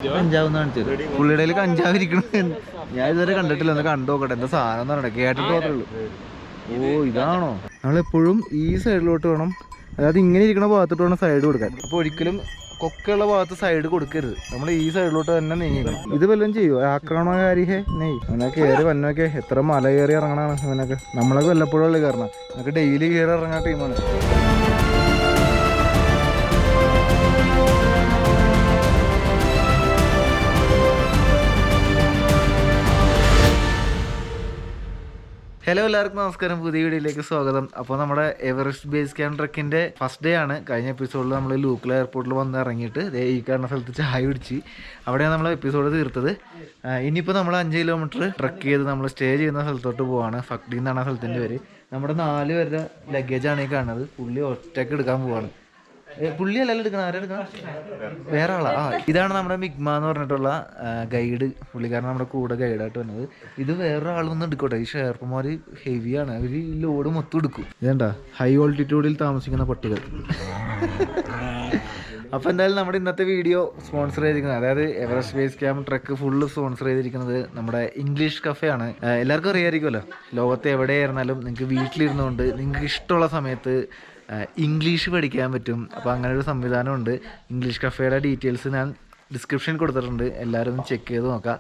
കഞ്ചാവ് കാണിച്ചത് പുള്ളിയുടെ കയ്യിൽ കഞ്ചാവ് ഇരിക്കണം. ഞാൻ ഇതുവരെ കണ്ടിട്ടില്ല, ഒന്ന് കണ്ടു നോക്കട്ടെ എന്താ സാധനം എന്ന് പറഞ്ഞത്, കേട്ടിട്ട് മാത്രമേ ഉള്ളൂ. ഓ ഇതാണോ? നമ്മളെപ്പോഴും ഈ സൈഡിലോട്ട് വേണം, അതായത് ഇങ്ങനെ ഇരിക്കുന്ന ഭാഗത്തോട്ട് വേണം സൈഡ് കൊടുക്കാൻ. അപ്പോൾ ഒരിക്കലും കൊക്കുള്ള ഭാഗത്ത് സൈഡ് കൊടുക്കരുത്, നമ്മൾ ഈ സൈഡിലോട്ട് തന്നെ നീങ്ങിക്കണം. ഇത് വല്ലതും ചെയ്യുമോ? ആക്രമണകാരിഹേ നെയ് അങ്ങനെ കയറി വന്നൊക്കെ എത്ര മല കയറി ഇറങ്ങണതാണ് ഇവനൊക്കെ. നമ്മളൊക്കെ വല്ലപ്പോഴല്ലേ കയറണം, നമുക്ക് ഡെയിലി കയറി ഇറങ്ങാൻ ടീമാണ്. ഹലോ, എല്ലാവർക്കും നമസ്കാരം. പുതിയ വീഡിയോയിലേക്ക് സ്വാഗതം. അപ്പോൾ നമ്മുടെ എവറസ്റ്റ് ബേസ് ക്യാമ്പ് ട്രക്കിൻ്റെ ഫസ്റ്റ് ഡേ ആണ്. കഴിഞ്ഞ എപ്പിസോഡിൽ നമ്മൾ ലൂക്കല എയർപോർട്ടിൽ വന്ന് ഇറങ്ങിയിട്ട് ഈ കാണുന്ന സ്ഥലത്ത് ചായ പിടിച്ച് അവിടെയാണ് നമ്മൾ എപ്പിസോഡ് തീർത്തത്. ഇനിയിപ്പോൾ നമ്മൾ 5 കിലോമീറ്റർ ട്രക്ക് ചെയ്ത് നമ്മൾ സ്റ്റേ ചെയ്യുന്ന സ്ഥലത്തോട്ട് പോവാണ്. ഫക്ഡി എന്നാണ് സ്ഥലത്തിൻ്റെ പേര്. നമ്മുടെ 4 പേരുടെ ലഗേജാണ് ഈ കാണുന്നത്. പുള്ളി ഒറ്റയ്ക്ക് എടുക്കാൻ പോവാണ്. പുള്ളി അല്ലല്ലോ എടുക്കണം, ആരാ എടുക്കണം? വേറെ ആളാ. ഇതാണ് നമ്മുടെ മിഗ്മ എന്ന് പറഞ്ഞിട്ടുള്ള ഗൈഡ്. പുള്ളിക്കാരൻ നമ്മുടെ കൂടെ ഗൈഡായിട്ട് വന്നത്. ഇത് വേറെ ആളൊന്നും എടുക്കട്ടെ, ഈ ഷെയർപ്പന്മാർ ഹെവിയാണ്, അവർ ഈ ലോഡ് മൊത്തം എടുക്കും. ഇതേണ്ട ഹൈ ഓൾട്ടിറ്റ്യൂഡിൽ താമസിക്കുന്ന പട്ടികൾ. അപ്പോൾ എന്തായാലും നമ്മുടെ ഇന്നത്തെ വീഡിയോ സ്പോൺസർ ചെയ്തിരിക്കുന്നത്, അതായത് Everest base camp truck full sponsor ചെയ്തിരിക്കുന്നത് നമ്മുടെ ഇംഗ്ലീഷ് കഫേ ആണ്. എല്ലാവർക്കും അറിയാമായിരിക്കുമല്ലോ, ലോകത്ത് എവിടെയായിരുന്നാലും നിങ്ങൾക്ക് വീട്ടിലിരുന്നുകൊണ്ട് നിങ്ങൾക്ക് ഇഷ്ടമുള്ള സമയത്ത് ഇംഗ്ലീഷ് പഠിക്കാൻ പറ്റും. അപ്പോൾ അങ്ങനെ ഒരു സംവിധാനമുണ്ട്. ഇംഗ്ലീഷ് കഫേയുടെ ഡീറ്റെയിൽസ് ഞാൻ ഡിസ്ക്രിപ്ഷനിൽ കൊടുത്തിട്ടുണ്ട്, എല്ലാവരും ഒന്ന് ചെക്ക് ചെയ്ത് നോക്കാം.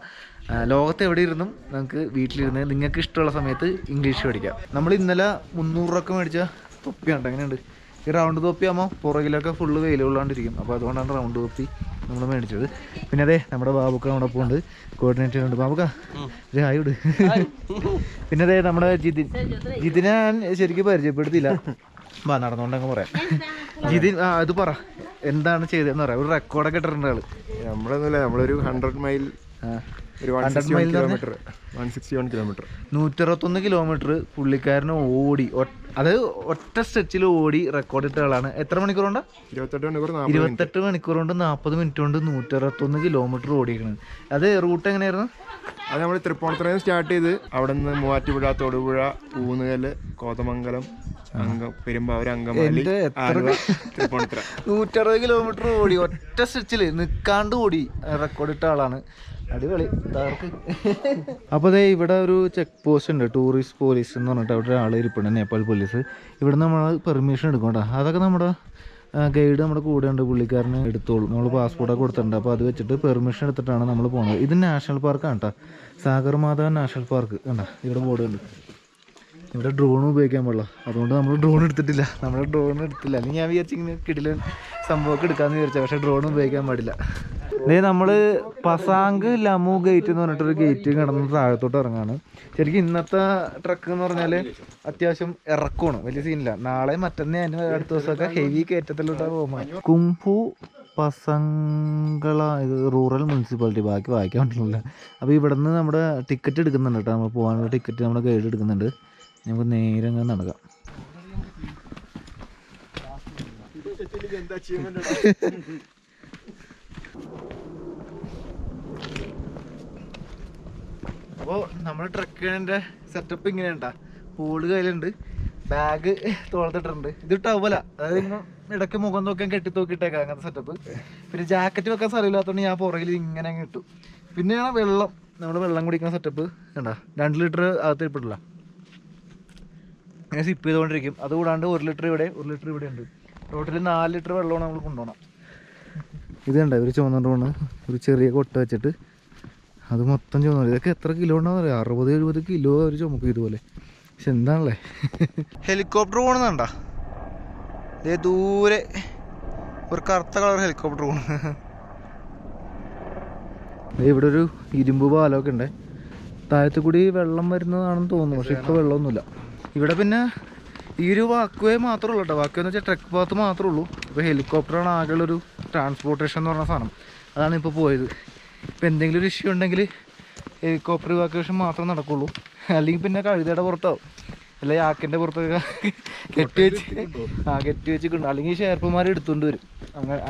ലോകത്ത് എവിടെ ഇരുന്നും നമുക്ക് വീട്ടിലിരുന്ന് നിങ്ങൾക്ക് ഇഷ്ടമുള്ള സമയത്ത് ഇംഗ്ലീഷ് പഠിക്കാം. നമ്മൾ ഇന്നലെ 300 രൂപ മേടിച്ച തൊപ്പിയുണ്ട്. എങ്ങനെയുണ്ട് ഈ റൗണ്ട് തൊപ്പി? ആകുമ്പോൾ പുറകിലൊക്കെ ഫുള്ള് വെയിൽ കൊള്ളാണ്ടിരിക്കും. അപ്പോൾ അതുകൊണ്ടാണ് റൗണ്ട് തൊപ്പി നമ്മൾ മേടിച്ചത്. പിന്നെ അതെ നമ്മുടെ ബാബുക്ക നമ്മുടെ ഒപ്പം ഉണ്ട്, കോർഡിനേറ്റർ ഉണ്ട്. ബാബുക്ക ഹായ് ഇട്. പിന്നെ അതെ നമ്മുടെ ജിതിനെ ഞാൻ ശരിക്കും പരിചയപ്പെടുത്തിയില്ല, നടന്നുകൊണ്ടങ്ങ് പറയാം. ജിതിൻ അത് പറ, എന്താണ് ചെയ്തതെന്ന് പറയാം. ഒരു റെക്കോർഡൊക്കെ ഇട്ടിട്ടുണ്ട് ആള്. നമ്മളൊരു 100 മൈൽ 161 കിലോമീറ്റർ പുള്ളിക്കാരന് ഓടി, അത് ഒറ്റ സ്ട്രെച്ചിൽ ഓടി റെക്കോർഡ് ഇട്ട ആളാണ്. എത്ര മണിക്കൂർ കൊണ്ട്? 28 മണിക്കൂർ കൊണ്ട് 40 മിനിറ്റ് കൊണ്ട് 161 കിലോമീറ്റർ ഓടിയിരിക്കുന്നത്. അത് റൂട്ട് എങ്ങനെയായിരുന്നു? അത് നമ്മൾ തൃപ്പൂണിത്തുറയിൽ സ്റ്റാർട്ട് ചെയ്ത് അവിടെ നിന്ന് മൂവാറ്റുപുഴ, തൊടുപുഴ, ഊന്നുകല്ല്, കോതമംഗലം, പെരുമ്പാവൂർ, അങ്കമാലി, തൃപ്പൂണിത്തുറ 160 കിലോമീറ്റർ ഓടി ഒറ്റ സ്ട്രെച്ചിൽ നിൽക്കാണ്ട് ഓടി റെക്കോർഡ് ഇട്ട ആളാണ്. അടിപൊളി തകർക്ക്. അപ്പോൾ ദേ ഇവിടെ ഒരു ചെക്ക് പോസ്റ്റ് ഉണ്ട്, ടൂറിസ്റ്റ് പോലീസ് എന്ന് പറഞ്ഞിട്ട് അവിടെ ഒരാൾ ഇരിപ്പുണ്ട്, നേപ്പാൾ പോലീസ്. ഇവിടെ നമ്മൾ പെർമിഷൻ എടുക്കണ്ട, അതൊക്കെ നമ്മുടെ ഗൈഡ് നമ്മുടെ കൂടെ ഉണ്ട്, പുള്ളിക്കാരന് എടുത്തോളും. നമ്മൾ പാസ്പോർട്ടൊക്കെ കൊടുത്തിട്ടുണ്ട്. അപ്പോൾ അത് വെച്ചിട്ട് പെർമിഷൻ എടുത്തിട്ടാണ് നമ്മൾ പോകുന്നത്. ഇത് നാഷണൽ പാർക്കാണ് കേട്ടോ, സാഗർമാതാ നാഷണൽ പാർക്ക്. കണ്ട ഇവിടെ ബോർഡ് ഉണ്ട്. ഇവിടെ ഡ്രോൺ ഉപയോഗിക്കാൻ പാടില്ല, അതുകൊണ്ട് നമ്മൾ ഡ്രോൺ എടുത്തിട്ടില്ല. അല്ലെങ്കിൽ ഞാൻ വിചാരിച്ചിങ്ങനെ കിടിലൻ സംഭവമൊക്കെ എടുക്കാമെന്ന് വിചാരിച്ചാൽ, പക്ഷേ ഡ്രോൺ ഉപയോഗിക്കാൻ പാടില്ല. നമ്മൾ പസാങ്ക് ലമു ഗേറ്റ് എന്ന് പറഞ്ഞിട്ടൊരു ഗേറ്റ് കിടന്ന് താഴത്തോട്ട് ഇറങ്ങാണ്. ശരിക്കും ഇന്നത്തെ ട്രക്ക് എന്ന് പറഞ്ഞാൽ അത്യാവശ്യം ഇറക്കമാണ്, വലിയ സീനില്ല. നാളെ മറ്റന്നേ അതിൻ്റെ അടുത്ത ദിവസമൊക്കെ ഹെവി കയറ്റത്തിലോട്ടാണ് പോകുന്നത്. കുംഫു പസങ്കള, ഇത് റൂറൽ മുനിസിപ്പാലിറ്റി, ബാക്കി വായിക്കാൻ പറ്റുന്നില്ല. അപ്പോൾ ഇവിടെ നിന്ന് നമ്മുടെ ടിക്കറ്റ് എടുക്കുന്നുണ്ട് കേട്ടോ, നമ്മൾ പോകാനുള്ള ടിക്കറ്റ് നമ്മുടെ ഗൈഡ് എടുക്കുന്നുണ്ട്. നമുക്ക് നേരെ അങ്ങനെ നടക്കാം. അപ്പോൾ നമ്മുടെ ട്രക്കിൻ്റെ സെറ്റപ്പ് ഇങ്ങനെയുണ്ടാ. പൂള് കയ്യിലുണ്ട്, ബാഗ് തോളത്തിട്ടുണ്ട്. ഇത് ടവല, അതായത് ഇങ്ങനെ ഇടയ്ക്ക് മുഖം നോക്കാൻ കെട്ടി നോക്കിയിട്ടേക്കാം, അങ്ങനത്തെ സെറ്റപ്പ്. പിന്നെ ജാക്കറ്റ് വെക്കാൻ സ്ഥലമില്ലാത്തതുകൊണ്ട് ഞാൻ പുറകിൽ ഇങ്ങനെ അങ്ങ് ഇട്ടു. പിന്നെയാണ് വെള്ളം, നമ്മൾ വെള്ളം കുടിക്കുന്ന സെറ്റപ്പ് കണ്ടാ. 2 ലിറ്റർ അകത്ത് ഇപ്പിട്ടില്ല, ഇങ്ങനെ സിപ്പ് ചെയ്തുകൊണ്ടിരിക്കും. അതുകൂടാണ്ട് 1 ലിറ്റർ ഇവിടെ, 1 ലിറ്റർ ഇവിടെ ഉണ്ട്. ടോട്ടൽ 4 ലിറ്റർ വെള്ളമാണ് നമ്മൾ കൊണ്ടുപോകണം. ഇതുണ്ട് ഒരു ചുവന്നുകൊണ്ട് ഒരു ചെറിയ കൊട്ട വെച്ചിട്ട് അത് മൊത്തം ചുമന്നു. ഇതൊക്കെ എത്ര കിലോ ഉണ്ടെന്ന് പറയാം, 60-70 കിലോ അവർ ചുമക്കും ഇതുപോലെ. പക്ഷെ എന്താണല്ലേ, ഹെലികോപ്റ്റർ പോകണമെന്നുണ്ടാ. ഇതേ ദൂരെ ഒരു കറുത്ത കളർ ഹെലികോപ്റ്റർ പോകണം. ഇവിടെ ഒരു ഇരുമ്പ് പാലമൊക്കെ ഉണ്ട്, താഴത്തു കൂടി വെള്ളം വരുന്നതാണെന്ന് തോന്നുന്നു. പക്ഷെ ഇപ്പോൾ വെള്ളമൊന്നുമില്ല ഇവിടെ. പിന്നെ ഈ ഒരു വാക്വേ മാത്രമേ ഉള്ളൂ കേട്ടോ. വാക്വേ എന്ന് വെച്ചാൽ ട്രക്ക് പാത്ത് മാത്രമേ ഉള്ളൂ. ഇപ്പോൾ ഹെലികോപ്റ്ററാണ് ആകെയുള്ളൊരു ട്രാൻസ്പോർട്ടേഷൻ എന്ന് പറഞ്ഞ സാധനം, അതാണ് ഇപ്പോൾ പോയത്. ഇപ്പോൾ എന്തെങ്കിലും ഒരു ഇഷ്യൂ ഉണ്ടെങ്കിൽ ഹെലികോപ്റ്റർ ഇവാക്വേഷൻ മാത്രമേ നടക്കുള്ളൂ. അല്ലെങ്കിൽ പിന്നെ കഴുതയുടെ പുറത്താവും, അല്ലെങ്കിൽ ആക്കിൻ്റെ പുറത്തൊക്കെ കെട്ടി വെച്ചിട്ടുണ്ട്. അല്ലെങ്കിൽ ഷെയർപ്പന്മാർ എടുത്തുകൊണ്ട് വരും,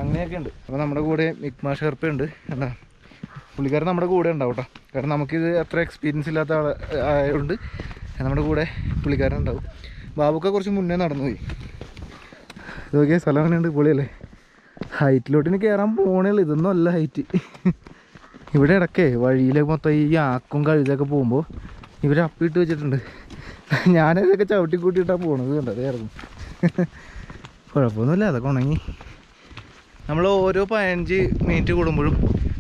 അങ്ങനെയൊക്കെ ഉണ്ട്. അപ്പോൾ നമ്മുടെ കൂടെ മിഗ്മ ഷെയർപ്പയുണ്ട്, എന്താ പുള്ളിക്കാരൻ നമ്മുടെ കൂടെ ഉണ്ടാവും കേട്ടോ. കാരണം നമുക്കിത് അത്ര എക്സ്പീരിയൻസ് ഇല്ലാത്ത ആയതുകൊണ്ട് നമ്മുടെ കൂടെ പുള്ളിക്കാരൻ ഉണ്ടാവും. ബാബുക്ക കുറച്ച് മുന്നേ നടന്നുപോയി. ഇതൊക്കെ സ്ഥലം അങ്ങനെയുണ്ട്, പൊളിയല്ലേ. ഹൈറ്റിലോട്ട് ഇനി കയറാൻ പോണേ ഉള്ളൂ, ഇതൊന്നും അല്ല ഹൈറ്റ്. ഇവിടെ ഇടയ്ക്കേ വഴിയിലേക്ക് മൊത്തം ഈ ആക്കും കഴുതൊക്കെ പോകുമ്പോൾ ഇവർ അപ്പിട്ട് വെച്ചിട്ടുണ്ട്. ഞാനതൊക്കെ ചവിട്ടി കൂട്ടിയിട്ടാണ് പോണത്. കണ്ടതായിരുന്നു. കുഴപ്പമൊന്നുമില്ല, അതൊക്കെ ഉണങ്ങി. നമ്മൾ ഓരോ 15 മിനിറ്റ് കൂടുമ്പോഴും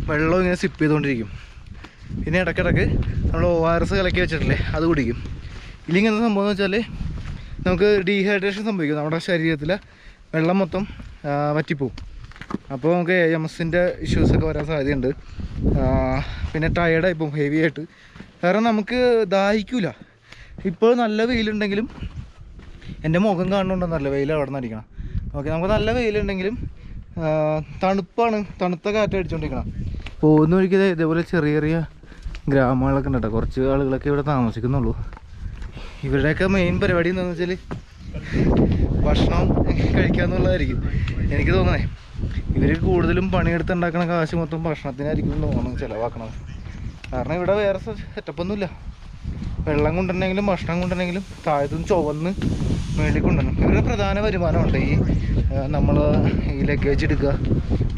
വെള്ളം ഇങ്ങനെ സിപ്പ് ചെയ്തുകൊണ്ടിരിക്കും. പിന്നെ ഇടയ്ക്കിടയ്ക്ക് നമ്മൾ ORS കലക്കി വെച്ചിട്ടില്ലേ, അത് കുടിക്കും. ഇല്ലെങ്കിൽ എന്താ സംഭവം എന്ന് വെച്ചാൽ നമുക്ക് ഡീഹൈഡ്രേഷൻ സംഭവിക്കും. നമ്മുടെ ശരീരത്തിൽ വെള്ളം മൊത്തം വറ്റിപ്പോവും. അപ്പോൾ നമുക്ക് AMSൻ്റെ ഇഷ്യൂസൊക്കെ വരാൻ സാധ്യതയുണ്ട്. പിന്നെ ടയേർഡായിപ്പോവും ഹെവി ആയിട്ട്. കാരണം നമുക്ക് ദാഹിക്കില്ല. ഇപ്പോൾ നല്ല വെയിലുണ്ടെങ്കിലും എൻ്റെ മുഖം കാണുന്നുണ്ടോ നല്ല വെയിൽ അവിടെ നിന്ന് അടിക്കണം. ഓക്കെ, നമുക്ക് നല്ല വെയിലുണ്ടെങ്കിലും തണുപ്പാണ്, തണുത്ത കാറ്റ് അടിച്ചുകൊണ്ടിരിക്കണം. പോകുന്ന വഴിക്ക് ഇതേപോലെ ചെറിയ ചെറിയ ഗ്രാമങ്ങളൊക്കെ ഉണ്ട് കേട്ടോ. കുറച്ച് ആളുകളൊക്കെ ഇവിടെ താമസിക്കുന്നുള്ളൂ. ഇവരുടെയൊക്കെ മെയിൻ പരിപാടി എന്താണെന്ന് വെച്ചാൽ ഭക്ഷണം കഴിക്കാന്നുള്ളതായിരിക്കും എനിക്ക് തോന്നണേ. ഇവർ കൂടുതലും പണിയെടുത്തുണ്ടാക്കണ കാശ് മൊത്തം ഭക്ഷണത്തിനായിരിക്കും തോന്നുന്നു ചിലവാക്കണം. കാരണം ഇവിടെ വേറെ സെറ്റപ്പൊന്നുമില്ല. വെള്ളം കൊണ്ടുവരണമെങ്കിലും ഭക്ഷണം കൊണ്ടുവരണമെങ്കിലും താഴത്തുനിന്ന് ചുവന്ന് മേളിൽ കൊണ്ടുവരണം. ഇവരുടെ പ്രധാന വരുമാനമുണ്ട് ഈ നമ്മൾ ഈ ലഗേജ് എടുക്കുക,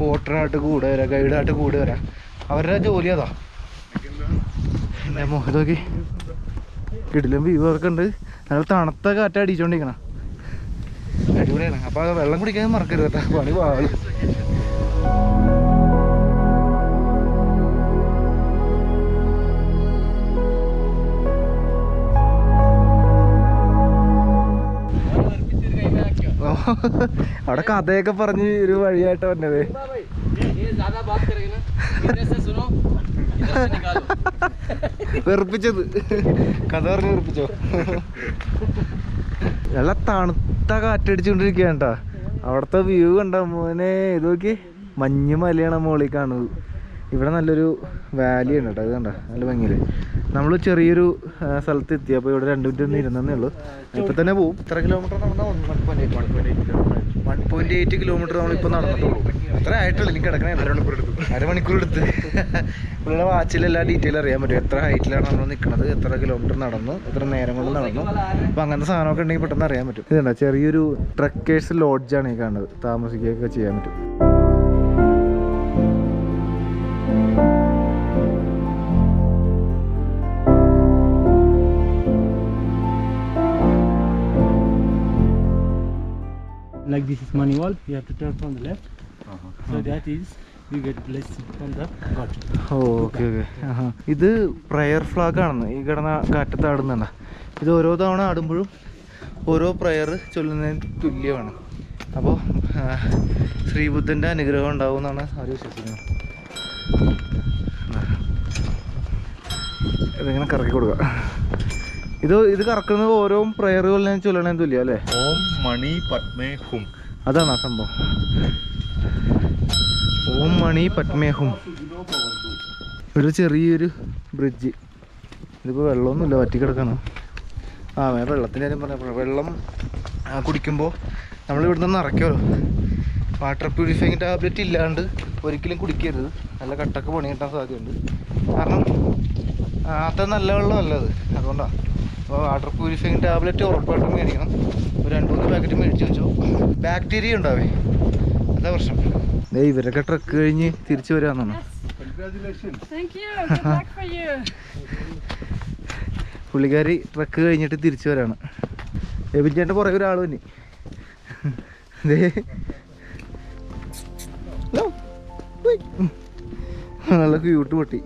പോർട്ടറായിട്ട് കൂടെ വരിക, ഗൈഡായിട്ട് കൂടെ വരാം. അവരുടെ ജോലി അതാ. എൻ്റെ മുഖത്ത് നോക്കി കിടിലും വ്യൂ ഒക്കെ ഉണ്ട്. നല്ല തണുത്ത കാറ്റ് അടിച്ചുകൊണ്ടിരിക്കണം. അടിപൊളിയാണ്. അപ്പോൾ വെള്ളം കുടിക്കാൻ മറക്കരുത് കേട്ടോ, പണി പാളും. അവിടെ കഥയൊക്കെ പറഞ്ഞ് ഒരു വഴിയായിട്ട് വന്നത്. വെറുപ്പിച്ചത് കഥ പറഞ്ഞ് വെറുപ്പിച്ചോ. നല്ല തണുത്ത കാറ്റടിച്ചുകൊണ്ടിരിക്കുകയാണ് കേട്ടോ. അവിടുത്തെ വ്യൂ കണ്ട മോനെ, ഇത് നോക്കി മഞ്ഞ് മലയാണ് മുകളിൽ കാണുന്നത്. ഇവിടെ നല്ലൊരു വാലി ഉണ്ട് കേട്ടോ. അത് കണ്ട നല്ല ഭംഗിയിൽ. നമ്മൾ ചെറിയൊരു സ്ഥലത്ത് എത്തി. അപ്പോൾ ഇവിടെ 2 മിനിറ്റ് ഒന്ന് ഇരുന്നേ ഉള്ളൂ. ഇപ്പം തന്നെ പോവും. എത്ര കിലോമീറ്റർ നടന്നാൽ 1.8 കിലോമീറ്റർ നമ്മളിപ്പോൾ നടന്നിട്ടുള്ളൂ. അത്ര ആയിട്ടുള്ളൂ. എനിക്ക് കിടക്കണേ അരമണിക്കൂർ എടുത്ത്. പുള്ളിയുടെ വാച്ചിൽ എല്ലാ ഡീറ്റെയിൽ അറിയാൻ പറ്റും. എത്ര ഹൈറ്റിലാണ് നമ്മൾ നിൽക്കുന്നത്, എത്ര കിലോമീറ്റർ നടന്നു, എത്ര നേരം കൊണ്ട് നടന്നു. അപ്പോൾ അങ്ങനത്തെ സാധനമൊക്കെ ഉണ്ടെങ്കിൽ പെട്ടെന്ന് അറിയാൻ പറ്റും. ഇതുണ്ടോ ചെറിയൊരു ട്രക്കേഴ്സ് ലോഡ്ജാണ് ഈ കാണുന്നത്. താമസിക്കുകയൊക്കെ ചെയ്യാൻ പറ്റും. Like this is manual, you have to turn from the left. So that is you get blessing from the God. Okay okay. ഇത് പ്രയർ ഫ്ലാഗ് ആണെന്ന് ഈ കിടന്ന കാറ്റത്ത് ആടുന്നുണ്ട. ഇത് ഓരോ തവണ ആടുമ്പോഴും ഓരോ പ്രയർ ചൊല്ലുന്നതിന് തുല്യമാണ്. അപ്പോൾ ശ്രീബുദ്ധൻ്റെ അനുഗ്രഹം ഉണ്ടാവും എന്നാണ് അവർ വിശ്വസിക്കുന്നത്. ഇതിങ്ങനെ കറക്കി കൊടുക്കുക. ഇത് കറക്കുന്നത് ഓരോ പ്രയറുകളിലും ചൊല്ലണേന്ന് തുല്യം അല്ലേ? ഓം മണി പത്മേ ഹും, അതാണ് ആ സംഭവം. ഓം മണി പത്മേ ഹും. ഒരു ചെറിയൊരു ബ്രിഡ്ജ്. ഇതിപ്പോൾ വെള്ളമൊന്നുമില്ല, വറ്റിക്കിടക്കണം. വെള്ളത്തിൻ്റെ കാര്യം പറഞ്ഞപ്പോൾ വെള്ളം കുടിക്കുമ്പോൾ നമ്മൾ ഇവിടെ നിന്ന് നിറയ്ക്കുമല്ലോ. വാട്ടർ പ്യൂരിഫൈങ് ടാബ്ലറ്റ് ഇല്ലാണ്ട് ഒരിക്കലും കുടിക്കരുത്. നല്ല കട്ടൊക്കെ പണി കിട്ടാൻ സാധ്യതയുണ്ട്. കാരണം അത്ര നല്ല വെള്ളം അല്ലത്. അതുകൊണ്ടാണ്. അപ്പോൾ വാട്ടർ പ്യൂരിഫൈങ് ടാബ്ലറ്റ് ഉറപ്പായിട്ടും മേടിക്കണം. ഒരു 2-3 പാക്കറ്റ് മേടിച്ച് വെച്ചോ. ബാക്ടീരിയ ഉണ്ടാവേ, അതാ പ്രശ്നം. ഇവരൊക്കെ ട്രക്ക് കഴിഞ്ഞ് തിരിച്ചു വരാമെന്നാണ്. പുള്ളിക്കാരി ട്രക്ക് കഴിഞ്ഞിട്ട് തിരിച്ചു വരാണ്. എബിൻചേട്ടൻ്റെ പുറകെ ഒരാൾ തന്നെ. നല്ല ക്യൂട്ട് പൊട്ടി.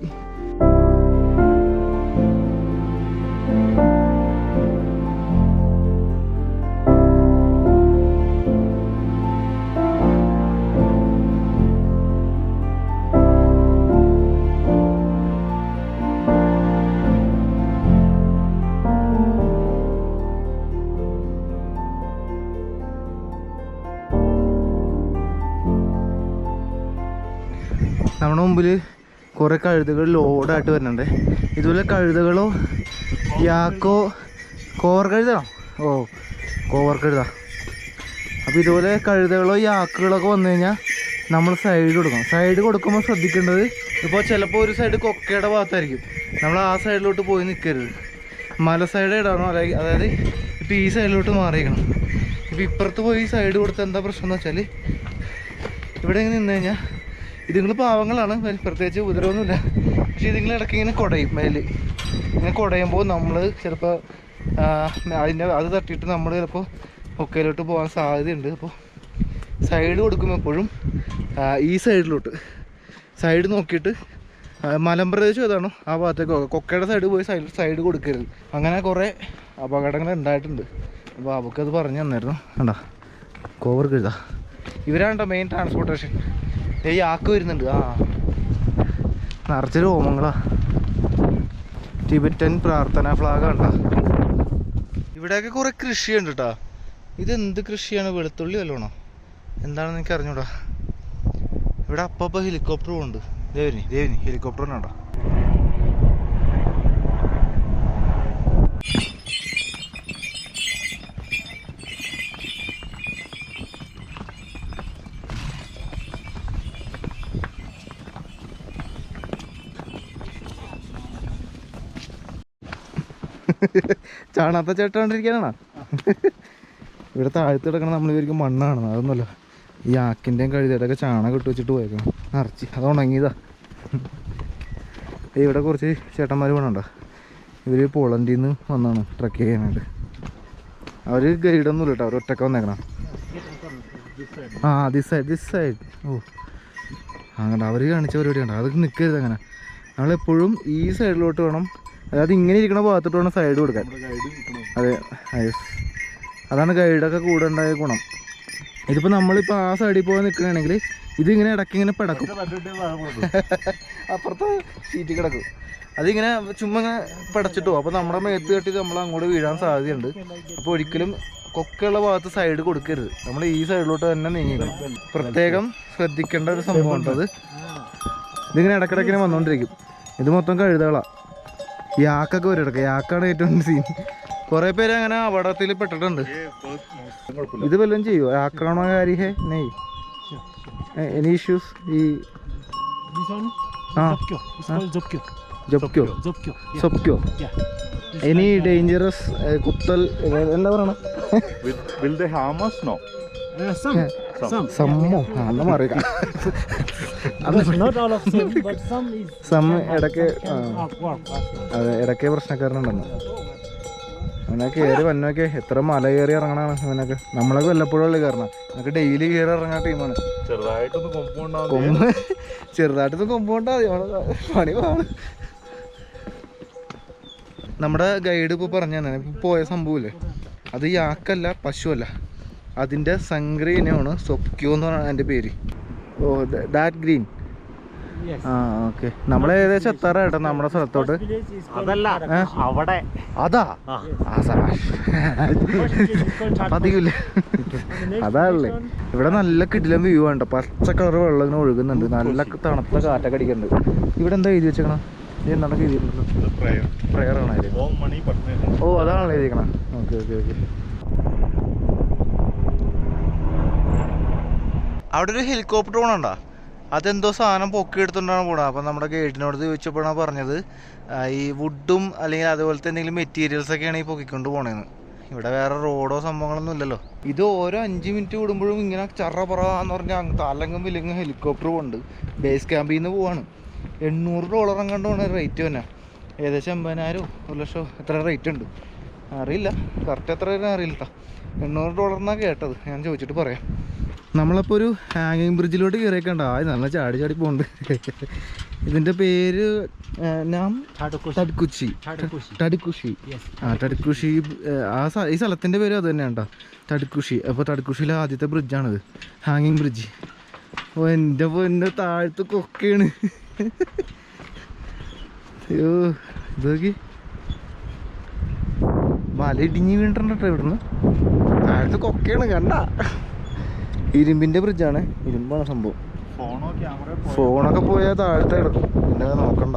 നമ്മുടെ മുമ്പിൽ കുറേ കഴുതകൾ ലോഡായിട്ട് വരുന്നുണ്ട്. ഇതുപോലെ കഴുതകളോ യാക്കോ കോവർ കഴുതാണോ? കോവർ കഴുത. അപ്പോൾ ഇതുപോലെ കഴുതകളോ യാക്കുകളൊക്കെ വന്നു കഴിഞ്ഞാൽ നമ്മൾ സൈഡ് കൊടുക്കണം. സൈഡ് കൊടുക്കുമ്പോൾ ശ്രദ്ധിക്കേണ്ടത്, ഇപ്പോൾ ചിലപ്പോൾ ഒരു സൈഡ് കൊക്കയുടെ ഭാഗത്തായിരിക്കും. നമ്മൾ ആ സൈഡിലോട്ട് പോയി നിൽക്കരുത്. മല സൈഡ് ഇടാണോ, അതായത് ഇപ്പോൾ ഈ സൈഡിലോട്ട് മാറിയിരിക്കണം. ഇപ്പോൾ ഇപ്പുറത്ത് പോയി സൈഡ് കൊടുത്ത എന്താ പ്രശ്നം എന്ന് വെച്ചാൽ ഇവിടെ ഇങ്ങനെ നിന്ന് കഴിഞ്ഞാൽ ഇതുങ്ങൾ പാവങ്ങളാണ്, പ്രത്യേകിച്ച് ഉപദ്രവമൊന്നുമില്ല. പക്ഷേ ഇതിങ്ങൾ ഇടയ്ക്ക് ഇങ്ങനെ കുടയും മേല്. ഇങ്ങനെ കുടയുമ്പോൾ നമ്മൾ ചിലപ്പോൾ അത് തട്ടിയിട്ട് നമ്മൾ ചിലപ്പോൾ ഒക്കയിലോട്ട് പോകാൻ സാധ്യതയുണ്ട്. അപ്പോൾ സൈഡ് കൊടുക്കുമ്പോൾ എപ്പോഴും ഈ സൈഡ് നോക്കിയിട്ട് മലമ്പ്രദേശം ഏതാണോ ആ ഭാഗത്തേക്ക് കൊക്കയുടെ സൈഡ് പോയി സൈഡ് കൊടുക്കരുത്. അങ്ങനെ കുറേ അപകടങ്ങൾ ഉണ്ടായിട്ടുണ്ട്. അപ്പോൾ അവൾക്കത് പറഞ്ഞു തന്നായിരുന്നു. കണ്ടാ കോവർ കഴുതാ, ഇവരാണ്ടോ മെയിൻ ട്രാൻസ്പോർട്ടേഷൻ. ഈ ആക്ക് വരുന്നുണ്ട്. നിറച്ച് രോമങ്ങളാ. ടിബറ്റൻ പ്രാർത്ഥന ഫ്ലാഗ് കണ്ട. ഇവിടെയൊക്കെ കുറേ കൃഷിയുണ്ട് കേട്ടോ. ഇതെന്ത് കൃഷിയാണ്? വെളുത്തുള്ളി വല്ലതാണോ എന്താണെന്ന് എനിക്ക് അറിഞ്ഞൂടാ. ഇവിടെ അപ്പം ഹെലികോപ്റ്റർ പോകുന്നുണ്ട്. ദേവിനി ഹെലികോപ്റ്ററിനാണ്ടോ. ചാണാത്ത ചേട്ടാണ്ടിരിക്കാനാണോ? ഇവിടെ താഴത്ത് കിടക്കണം. നമ്മൾ ഇവർക്ക് മണ്ണാണ്, അതൊന്നുമല്ല. ഈ ആക്കിൻ്റെയും കഴുതയുടെയൊക്കെ ചാണകം ഇട്ട് വെച്ചിട്ട് പോയേക്കണം നിറച്ച്. അത് ഉണങ്ങിയതാ. ഇവിടെ കുറച്ച് ചേട്ടന്മാർ വേണുണ്ടോ. ഇവർ പോളണ്ടിൽ നിന്ന് വന്നാണ് ട്രക്ക് ചെയ്യാനായിട്ട്. അവർ ഗൈഡൊന്നുമില്ല കേട്ടോ, അവർ ഒറ്റക്ക് വന്നേക്കണം. This side. ഓ അങ്ങനെ അവർ കാണിച്ച പരിപാടി കണ്ടോ. അതൊക്കെ നിൽക്കരുത് അങ്ങനെ. നമ്മളെപ്പോഴും ഈ സൈഡിലോട്ട് വേണം, അതായത് ഇങ്ങനെ ഇരിക്കണ ഭാഗത്തോട്ട് വേണം സൈഡ് കൊടുക്കാൻ. അതെ, അതാണ് ഗൈഡൊക്കെ കൂടെ ഉണ്ടായ ഗുണം. ഇതിപ്പോൾ നമ്മളിപ്പോൾ ആ സൈഡിൽ പോകാൻ നിൽക്കുകയാണെങ്കിൽ ഇതിങ്ങനെ ഇടയ്ക്കിങ്ങനെ പിടക്കും. അപ്പുറത്തെ സീറ്റിൽ കിടക്കും. അതിങ്ങനെ ചുമ്മാ ഇങ്ങനെ പിടച്ചിട്ട് പോകും. അപ്പോൾ നമ്മുടെ മേത്ത് കെട്ടി നമ്മൾ അങ്ങോട്ട് വീഴാൻ സാധ്യതയുണ്ട്. അപ്പോൾ ഒരിക്കലും കൊക്കയുള്ള ഭാഗത്ത് സൈഡ് കൊടുക്കരുത്. നമ്മൾ ഈ സൈഡിലോട്ട് തന്നെ നീങ്ങിക്കണം. പ്രത്യേകം ശ്രദ്ധിക്കേണ്ട ഒരു സംഭവം ഉണ്ട്. അത് ഇതിങ്ങനെ ഇടയ്ക്കിടയ്ക്കിനെ വന്നുകൊണ്ടിരിക്കും. ഇത് മൊത്തം കഴുതകളാണ്. യാക്കൊക്കെ വരും ഇടയ്ക്ക്. യാക്കാണ് ഏറ്റവും സീൻ. കുറേ പേര് അങ്ങനെ അപകടത്തിൽ പെട്ടിട്ടുണ്ട്. ഇത് വല്ലതും ചെയ്യുമോ? ആക്രമണകാരി ഹേ നെയ് എനി ഇഷ്യൂസ്? ഈ സൊപ്ക്യോ എനി ഡേഞ്ചറസ് കുത്തൽ എന്താ പറയണ? സമ്മോ അന്ന് മാറിയ ഇടയ്ക്ക് അതെ ഇടയ്ക്ക് പ്രശ്നക്കാരനുണ്ടെന്ന്. അവനൊക്കെ കയറി വന്നൊക്കെ എത്ര മല കയറി ഇറങ്ങണാണ് അവനൊക്കെ. നമ്മളൊക്കെ വല്ലപ്പോഴും ഉള്ളു കയറണം. നമുക്ക് ഡെയിലി കയറി ഇറങ്ങുന്ന ടീമാണ്. ചെറുതായിട്ടൊന്ന് കൊമ്പുകൊണ്ടാ മതി, പണി പോവാണ്. നമ്മുടെ ഗൈഡ് ഇപ്പോൾ പറഞ്ഞു തന്നെ ഇപ്പോൾ പോയ സംഭവമില്ലേ, അത് യാക്കല്ല, പശുവല്ല, അതിൻ്റെ സംഗ്രി ഇനമാണ് സൊപ്ക്യോ എന്ന് പറഞ്ഞാൽ അതിൻ്റെ പേര്. Oh that green. ഓക്കെ. നമ്മൾ ഏകദേശം എത്താറായിട്ടോ നമ്മുടെ സ്ഥലത്തോട്ട്. അതാ അധികമില്ല. അതാണല്ലേ. ഇവിടെ നല്ല കിടിലം വ്യൂ ആണ്. പച്ച കളർ വെള്ളം ഇങ്ങനെ ഒഴുകുന്നുണ്ട്. നല്ല തണുത്ത കാറ്റൊക്കെ അടിക്കുന്നുണ്ട്. ഇവിടെ എന്താ എഴുതി വെച്ചേക്കണം? എന്താണ് എഴുതിയിട്ടുള്ളത്? പ്രയർ ആണ്. ഓ അതാണല്ലോ എഴുതിക്കണം. ഓക്കെ. അവിടെ ഒരു ഹെലികോപ്റ്റർ പോകണുണ്ടോ? അതെന്തോ സാധനം പൊക്കി എടുത്തുകൊണ്ടാണ് പോണത്. അപ്പം നമ്മുടെ ഗൈഡിനോട് ചോദിച്ചപ്പോഴാണ് പറഞ്ഞത് ഈ വുഡും അല്ലെങ്കിൽ അതുപോലത്തെ എന്തെങ്കിലും മെറ്റീരിയൽസൊക്കെയാണ് ഈ പൊക്കിക്കൊണ്ട് പോണേന്ന്. ഇവിടെ വേറെ റോഡോ സംഭവങ്ങളൊന്നും ഇല്ലല്ലോ. ഇത് ഓരോ 5 മിനിറ്റ് കൂടുമ്പോഴും ഇങ്ങനെ ചറപറാന്ന് പറഞ്ഞാൽ തലങ്ങും വിലങ്ങും ഹെലികോപ്റ്റർ പോകുന്നുണ്ട്. ബേസ് ക്യാമ്പിൽ നിന്ന് പോവാണ്. $800 എങ്ങാണ്ടാണ് റേറ്റ് തന്നെ. ഏകദേശം 80,000 1 ലക്ഷം എത്ര റേറ്റ് ഉണ്ട് അറിയില്ല. കറക്റ്റ് എത്ര അറിയില്ല കേട്ടോ. $800 എന്നാണ് കേട്ടത്. ഞാൻ ചോദിച്ചിട്ട് പറയാം. നമ്മളപ്പോൾ ഒരു ഹാങ്ങിങ് ബ്രിഡ്ജിലോട്ട് കയറിയേക്കണ്ട. നല്ല ചാടി പോകുന്നുണ്ട്. ഇതിൻ്റെ പേര് ടഡ്കുഷി. ടഡ്കുഷി ഈ സ്ഥലത്തിൻ്റെ പേര് അത് തന്നെയാണ് കേട്ടോ, ടഡ്കുഷി. അപ്പോൾ ടഡ്കുഷിയിലെ ആദ്യത്തെ ബ്രിഡ്ജാണിത്, ഹാങ്ങിങ് ബ്രിഡ്ജ്. ഓ എൻ്റെ താഴത്ത് കൊക്കയാണ്. അയ്യോ ഇതൊക്കെ മല ഇടിഞ്ഞ് വീണിട്ടുണ്ടോ ഇവിടുന്ന്. താഴത്ത് കൊക്കയാണ് കണ്ട. ഇരുമ്പിൻ്റെ ബ്രിഡ്ജാണ്, ഇരുമ്പാണ് സംഭവം. ഫോണൊക്കെ പോയാൽ താഴത്തെ കിടക്കും, പിന്നെ നോക്കണ്ട.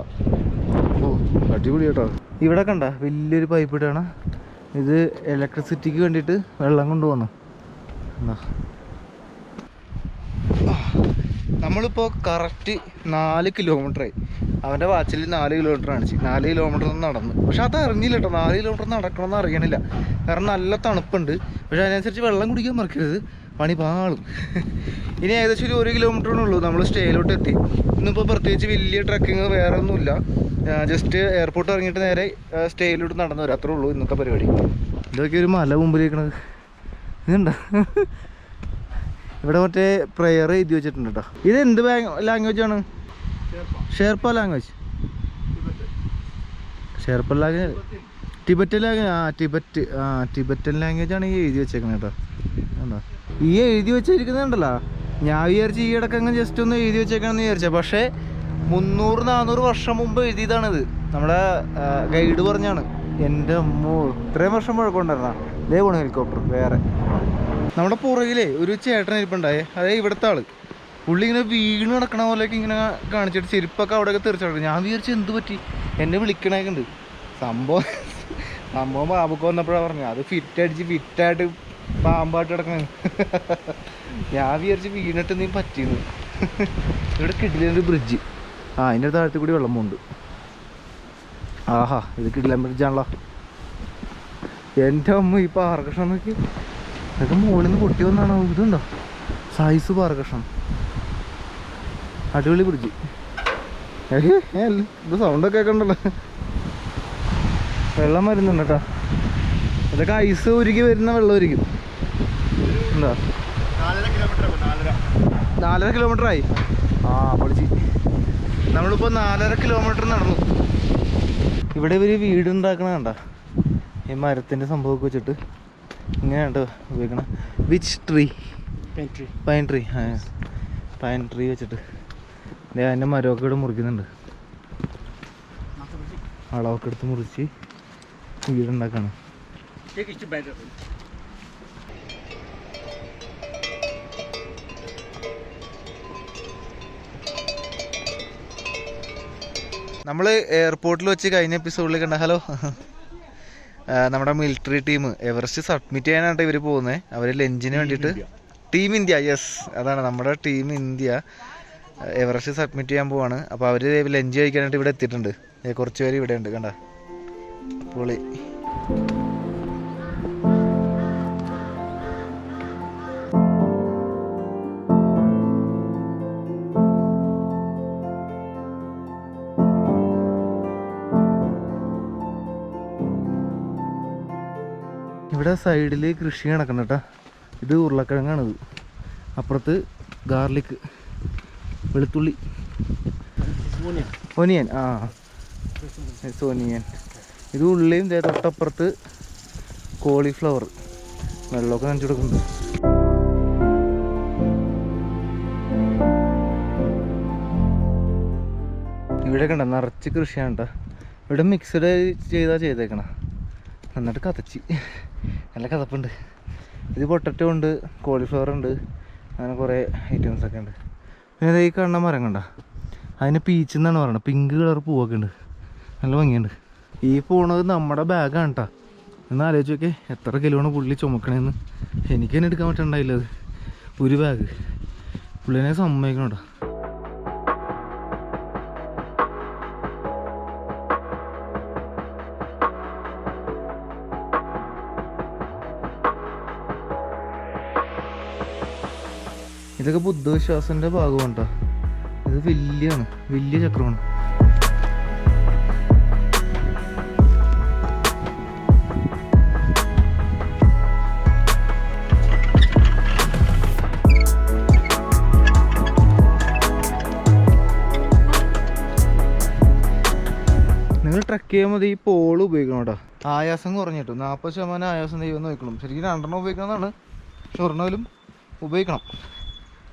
ഓ അടിപൊളി കേട്ടോ. ഇവിടെ കണ്ട വലിയൊരു പൈപ്പ് ഇട്ടാണ്. ഇത് ഇലക്ട്രിസിറ്റിക്ക് വേണ്ടിയിട്ട് വെള്ളം കൊണ്ടുപോകുന്നു. എന്താ നമ്മളിപ്പോൾ കറക്റ്റ് 4 കിലോമീറ്ററായി. അവൻ്റെ വാച്ചിൽ 4 കിലോമീറ്റർ കാണിച്ച്. 4 കിലോമീറ്റർ നടന്നു. പക്ഷെ അത് അറിഞ്ഞില്ല കേട്ടോ, 4 കിലോമീറ്റർ നടക്കണമെന്ന് അറിയണില്ല. കാരണം നല്ല തണുപ്പുണ്ട്. പക്ഷെ അതിനനുസരിച്ച് വെള്ളം കുടിക്കാൻ മറക്കരുത്. പണി പാളും. ഇനി ഏകദേശം ഒരു 1 കിലോമീറ്ററിനുള്ളൂ നമ്മൾ സ്റ്റേയിലോട്ട് എത്തി. ഇന്നിപ്പോൾ പ്രത്യേകിച്ച് വലിയ ട്രക്കിങ് വേറെ ഒന്നുമില്ല. ജസ്റ്റ് എയർപോർട്ട് ഇറങ്ങിയിട്ട് നേരെ സ്റ്റേയിലോട്ട് നടന്നു വരാം, അത്രേ ഉള്ളൂ ഇന്നത്തെ പരിപാടി. ഇതൊക്കെ ഒരു മല മുമ്പിലിരിക്കണത് ഇതുണ്ടോ? ഇവിടെ മറ്റേ പ്രെയർ എഴുതി വെച്ചിട്ടുണ്ട് കേട്ടോ. ഇത് എന്ത് ലാംഗ്വേജ് ആണ്? Sherpa language. Sherpa language Tibetan language. Tibetan language ആണ് ഈ എഴുതി വെച്ചേക്കുന്നത് കേട്ടോ. എന്താ ഈ എഴുതി വെച്ചിരിക്കുന്നുണ്ടല്ലോ, ഞാൻ വിചാരിച്ചു ഈ ഇടക്കങ്ങ് ജസ്റ്റ് ഒന്ന് എഴുതി വെച്ചേക്കണമെന്ന് വിചാരിച്ചത്. പക്ഷേ 300-400 വർഷം മുമ്പ് എഴുതിയതാണിത്. നമ്മുടെ ഗൈഡ് പറഞ്ഞാണ്. എൻ്റെ അമ്മോ, ഇത്രയും വർഷം പഴക്കമുണ്ടായിരുന്ന ഇതേ പോണു ഹെലികോപ്റ്റർ. വേറെ നമ്മുടെ പുറകിലേ ഒരു ചേട്ടൻ ഇരിപ്പുണ്ടായേ, അതേ ഇവിടുത്തെ ആള്. പുള്ളി ഇങ്ങനെ വീണ് നടക്കണ പോലെയൊക്കെ ഇങ്ങനെ കാണിച്ചിട്ട് ചെരുപ്പൊക്കെ അവിടെയൊക്കെ തെറിച്ചു. ഞാൻ വിചാരിച്ചു എന്ത് പറ്റി, എന്നെ വിളിക്കണൊക്കെ ഉണ്ട്. സംഭവം ബാബുക്ക് വന്നപ്പോഴാണ് പറഞ്ഞു അത് ഫിറ്റായിട്ട് പാമ്പായിട്ട് കിടക്കണ. ഞാൻ വിചാരിച്ച് വീണിട്ട് നീ പറ്റിയെന്ന്. ഇവിടെ കിടിലൊരു ബ്രിഡ്ജ്. അതിൻ്റെ താഴത്ത് കൂടി വെള്ളം പോകുന്നുണ്ട്. ആഹാ, ഇത് കിടിലൻ ബ്രിഡ്ജാണല്ലോ. എൻ്റെ അമ്മ ഈ പാറകഷ്ണം നോക്കി, അതൊക്കെ മുകളിൽ നിന്ന് പൊട്ടി വന്നാണോ? ഇതുണ്ടോ സൈസ് പാറകഷ്ണം. അടിപൊളി ബ്രിഡ്ജ്. ഇത് സൗണ്ടൊക്കെ കേൾക്കണ്ടല്ലോ. വെള്ളം വരുന്നുണ്ട് കേട്ടോ. ഇതൊക്കെ ഐസ് ഉരുകി വരുന്ന വെള്ളമായിരിക്കും. എന്താ 4.5 കിലോമീറ്ററായി. പൊളിച്ച്. നമ്മളിപ്പോൾ 4.5 കിലോമീറ്റർ നടന്നു. ഇവിടെ ഇവർ വീടുണ്ടാക്കണ കണ്ട ഈ മരത്തിൻ്റെ സംഭവമൊക്കെ വെച്ചിട്ട് ഇങ്ങനെയുണ്ട് ഉപയോഗിക്കണം. Which tree? Pine tree. Pine tree വെച്ചിട്ട് അതിൻ്റെ മരമൊക്കെ ഇവിടെ മുറിക്കുന്നുണ്ട്. അളവൊക്കെ എടുത്ത് മുറിച്ച് വീടുണ്ടാക്കാണ്. നമ്മൾ എയർപോർട്ടിൽ വെച്ച് കഴിഞ്ഞ എപ്പിസോഡിൽ കണ്ട ഹലോ നമ്മുടെ മിലിറ്ററി ടീം എവറസ്റ്റ് സബ്മിറ്റ് ചെയ്യാനായിട്ട് ഇവർ പോകുന്നത്. അവർ ലഞ്ചിന് വേണ്ടിയിട്ട് ടീം ഇന്ത്യ, യെസ് അതാണ് നമ്മുടെ ടീം ഇന്ത്യ എവറസ്റ്റ് സബ്മിറ്റ് ചെയ്യാൻ പോവാണ്. അപ്പോൾ അവർ ലഞ്ച് കഴിക്കാനായിട്ട് ഇവിടെ എത്തിയിട്ടുണ്ട്. കുറച്ച് പേര് ഇവിടെ ഉണ്ട് കണ്ട. പൊളി. ഇവിടെ സൈഡിൽ കൃഷി നടക്കണം കേട്ടോ. ഇത് ഉരുളക്കിഴങ്ങാണിത്. അപ്പുറത്ത് ഗാർലിക്, വെളുത്തുള്ളി, ഒനിയൻ. ഒനിയൻ. ഇത് ഉള്ളിയും തൊട്ടപ്പുറത്ത് കോളിഫ്ലവർ. വെള്ളമൊക്കെ നനച്ചു കൊടുക്കുന്നുണ്ട്. ഇവിടെ കണ്ട നിറച്ച് കൃഷിയാണ് കേട്ടോ. ഇവിടെ മിക്സഡ് ചെയ്തേക്കണ. എന്നിട്ട് കതച്ച് നല്ല കതപ്പുണ്ട്. ഇത് പൊട്ടറ്റോ ഉണ്ട്, കോളിഫ്ലവർ ഉണ്ട്, അങ്ങനെ കുറേ ഐറ്റംസൊക്കെ ഉണ്ട്. പിന്നെ ഈ കാണുന്ന മരം കണ്ട, അതിന് പീച്ച് എന്നാണ് പറയുന്നത്. പിങ്ക് കളർ പൂവൊക്കെ ഉണ്ട്, നല്ല ഭംഗിയുണ്ട്. ഈ പോണത് നമ്മുടെ ബാഗാണ് കേട്ടോ. എന്ന് ആലോചിച്ച് നോക്കേ, എത്ര കിലോണ് പുള്ളി ചുമക്കണേന്ന്. എനിക്ക് തന്നെ എടുക്കാൻ പറ്റണ്ടായില്ല അത്. ഒരു ബാഗ് പുള്ളിനെ സമ്മതിക്കണം കേട്ടോ. ഇതൊക്കെ ബുദ്ധവിശ്വാസത്തിൻ്റെ ഭാഗമാണ് കേട്ടോ. ഇത് വലിയ ചക്രമാണ്. നിങ്ങൾ ട്രക്ക് ചെയ്യുമ്പോൾ ഈ പോൾ ഉപയോഗിക്കണം കേട്ടോ. ആയാസം കുറഞ്ഞിട്ടു 40% ആയാസം ദൈവം നോക്കണം. ശരിക്കും 2 ഉപയോഗിക്കണമെന്നാണ്. പക്ഷെ ഒരെണ്ണമെങ്കിലും ഉപയോഗിക്കണം.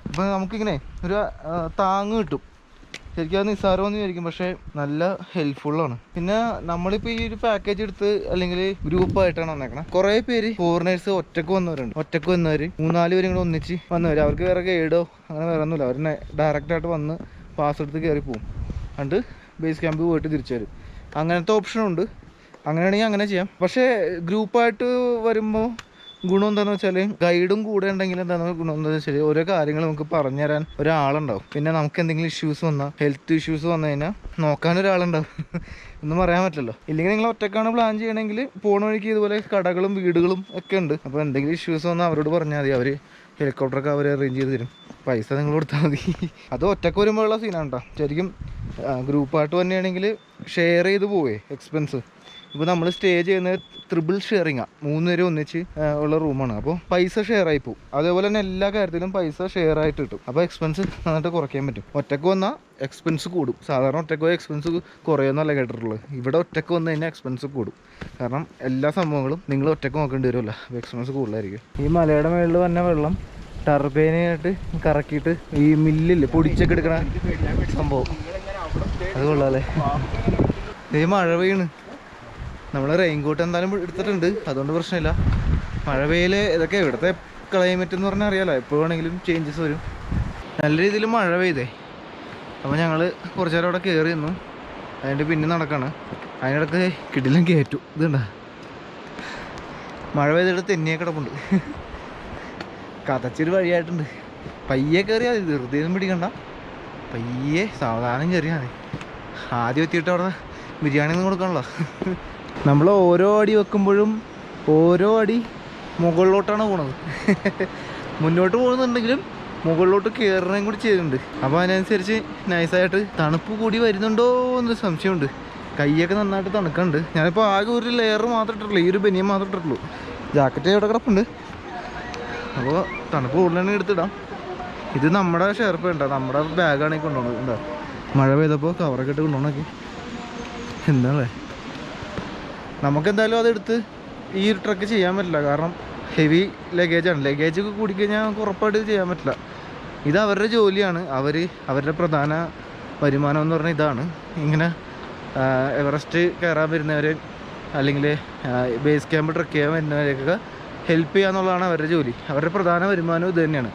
അപ്പോൾ നമുക്കിങ്ങനെ ഒരു താങ്ങ് കിട്ടും. ശരിക്കും അത് നിസ്സാരമെന്ന് വിചാരിക്കും, പക്ഷേ നല്ല ഹെൽപ്ഫുള്ളാണ്. പിന്നെ നമ്മളിപ്പോൾ ഈ ഒരു പാക്കേജ് എടുത്ത് അല്ലെങ്കിൽ ഗ്രൂപ്പായിട്ടാണ് വന്നേക്കണം. കുറേ പേര് ഫോറിനേഴ്സ് ഒറ്റക്ക് വന്നവരുണ്ട്. ഒറ്റക്ക് വന്നവർ 3-4 പേരും കൂടെ ഒന്നിച്ച് വന്നവർ. അവർക്ക് വേറെ ഗൈഡോ അങ്ങനെ വേറെ ഒന്നുമില്ല. അവർ ഡയറക്റ്റായിട്ട് വന്ന് പാസ് എടുത്ത് കയറി പോകും. എന്നിട്ട് ബേസ് ക്യാമ്പ് പോയിട്ട് തിരിച്ചു വരും. അങ്ങനത്തെ ഓപ്ഷനുണ്ട്. അങ്ങനെയാണെങ്കിൽ അങ്ങനെ ചെയ്യാം. പക്ഷേ ഗ്രൂപ്പായിട്ട് വരുമ്പോൾ ഗുണം എന്താണെന്ന് വെച്ചാൽ ഗൈഡും കൂടെ ഉണ്ടെങ്കിൽ എന്താണ് ഗുണം എന്താണെന്ന് വെച്ചാൽ ഓരോ കാര്യങ്ങൾ നമുക്ക് പറഞ്ഞുതരാൻ ഒരാളുണ്ടാവും. പിന്നെ നമുക്ക് എന്തെങ്കിലും ഇഷ്യൂസ് വന്നാൽ, ഹെൽത്ത് ഇഷ്യൂസ് വന്നു കഴിഞ്ഞാൽ നോക്കാനൊരാളുണ്ടാവും. ഒന്നും പറയാൻ പറ്റില്ലല്ലോ. ഇല്ലെങ്കിൽ നിങ്ങൾ ഒറ്റക്കാണ് പ്ലാൻ ചെയ്യണമെങ്കിൽ പോണ വഴിക്ക് ഇതുപോലെ കടകളും വീടുകളും ഒക്കെ ഉണ്ട്. അപ്പോൾ എന്തെങ്കിലും ഇഷ്യൂസ് വന്നാൽ അവരോട് പറഞ്ഞാൽ മതി. അവർ ഹെലികോപ്റ്ററൊക്കെ അവർ അറേഞ്ച് ചെയ്ത് തരും. പൈസ നിങ്ങൾ കൊടുത്താൽ മതി. അത് ഒറ്റക്ക് വരുമ്പോഴുള്ള സീനാണ് കേട്ടോ. ശരിക്കും ഗ്രൂപ്പായിട്ട് തന്നെയാണെങ്കിൽ ഷെയർ ചെയ്ത് പോവേ എക്സ്പെൻസ്. ഇപ്പോൾ നമ്മൾ സ്റ്റേ ചെയ്യുന്നത് ട്രിപ്പിൾ ഷെയറിങ്ങാണ്, 3 പേര് ഒന്നിച്ച് ഉള്ള റൂമാണ്. അപ്പോൾ പൈസ ഷെയർ ആയി പോകും. അതേപോലെ തന്നെ എല്ലാ കാര്യത്തിലും പൈസ ഷെയർ ആയിട്ട് കിട്ടും. അപ്പോൾ എക്സ്പെൻസ് നന്നായിട്ട് കുറയ്ക്കാൻ പറ്റും. ഒറ്റക്ക് വന്നാൽ എക്സ്പെൻസ് കൂടും. സാധാരണ ഒറ്റക്ക് പോയി എക്സ്പെൻസ് കുറയുമെന്നല്ല കേട്ടിട്ടുള്ളത്. ഇവിടെ ഒറ്റക്ക് വന്നു കഴിഞ്ഞാൽ എക്സ്പെൻസ് കൂടും. കാരണം എല്ലാ സംഭവങ്ങളും നിങ്ങൾ ഒറ്റക്ക് നോക്കേണ്ടി വരുമല്ലോ. അപ്പോൾ എക്സ്പെൻസ് കൂടുതലായിരിക്കും. ഈ മലയുടെ മുകളിൽ വന്ന വെള്ളം ടർബൈനായിട്ട് കറക്കിയിട്ട് ഈ മില്ലില്ലേ പൊടിച്ചൊക്കെ എടുക്കണ സംഭവം, അത് കൊള്ളാമല്ലേ. ഈ മഴ പെയ്യണ്. നമ്മൾ റെയിൻകോട്ട് എന്തായാലും എടുത്തിട്ടുണ്ട്, അതുകൊണ്ട് പ്രശ്നമില്ല. മഴ പെയ്യൽ ഇതൊക്കെ ഇവിടുത്തെ ക്ലൈമറ്റ് എന്ന് പറഞ്ഞാൽ അറിയാമല്ലോ, എപ്പോൾ വേണമെങ്കിലും ചേഞ്ചസ് വരും. നല്ല രീതിയിൽ മഴ പെയ്തേ. അപ്പോൾ ഞങ്ങൾ കുറച്ച് നേരം അവിടെ കയറി നിന്നു. അതിൻ്റെ പിന്നെ നടക്കാണ്. അതിനിടക്ക് കിടിലം കയറ്റു. ഇതുണ്ടാ മഴ പെയ്തിട്ട് തെന്നിയെ കിടപ്പുണ്ട്. കതച്ചൊരു വഴിയായിട്ടുണ്ട്. പയ്യെ കയറിയാൽ മതി, ധൃതി ഒന്നും പിടിക്കണ്ട. പയ്യെ സാവധാനം കയറിയാൽ മതി. ആദ്യം എത്തിയിട്ട് അവിടെ ബിരിയാണി ഒന്നും കൊടുക്കണല്ലോ. നമ്മൾ ഓരോ അടി വെക്കുമ്പോഴും ഓരോ അടി മുകളിലോട്ടാണ് പോണത്. മുന്നോട്ട് പോകുന്നുണ്ടെങ്കിലും മുകളിലോട്ട് കയറണേയും കൂടി ചെയ്തിട്ടുണ്ട്. അപ്പോൾ അതിനനുസരിച്ച് നൈസായിട്ട് തണുപ്പ് കൂടി വരുന്നുണ്ടോ എന്നൊരു സംശയമുണ്ട്. കൈയൊക്കെ നന്നായിട്ട് തണുക്കുന്നുണ്ട്. ഞാനിപ്പോൾ ആകെ ഒരു ലെയർ മാത്രമേ ഇട്ടിട്ടുള്ളൂ, ഈ ഒരു ബനിയൻ മാത്രമേ ഇട്ടിട്ടുള്ളൂ. ജാക്കറ്റ് ഇവിടെ കിടപ്പുണ്ട്. അപ്പോൾ തണുപ്പ് കൂടുതലാണെങ്കിൽ എടുത്തിടാം. ഇത് നമ്മുടെ ഷെർപ്പ് ഉണ്ടോ, നമ്മുടെ ബാഗാണ് ഈ കൊണ്ടുപോകുന്നത്. ഉണ്ടോ മഴ പെയ്തപ്പോൾ കവറൊക്കെ ഇട്ട് കൊണ്ടുപോകണമൊക്കെ എന്താണല്ലേ. നമുക്കെന്തായാലും അതെടുത്ത് ഈ ട്രക്ക് ചെയ്യാൻ പറ്റില്ല, കാരണം ഹെവി ലഗേജാണ്. ലഗേജൊക്കെ കൂടിക്കഴിഞ്ഞാൽ നമുക്ക് ഉറപ്പായിട്ട് ചെയ്യാൻ പറ്റില്ല. ഇത് അവരുടെ ജോലിയാണ്. അവരുടെ പ്രധാന വരുമാനം എന്ന് പറഞ്ഞാൽ ഇതാണ്. ഇങ്ങനെ എവറസ്റ്റ് കയറാൻ വരുന്നവർ അല്ലെങ്കിൽ ബേസ് ക്യാമ്പ് ട്രക്ക് ചെയ്യാൻ വരുന്നവരെയൊക്കെ ഹെൽപ്പ് ചെയ്യുക എന്നുള്ളതാണ് അവരുടെ ജോലി. അവരുടെ പ്രധാന വരുമാനവും ഇത് തന്നെയാണ്.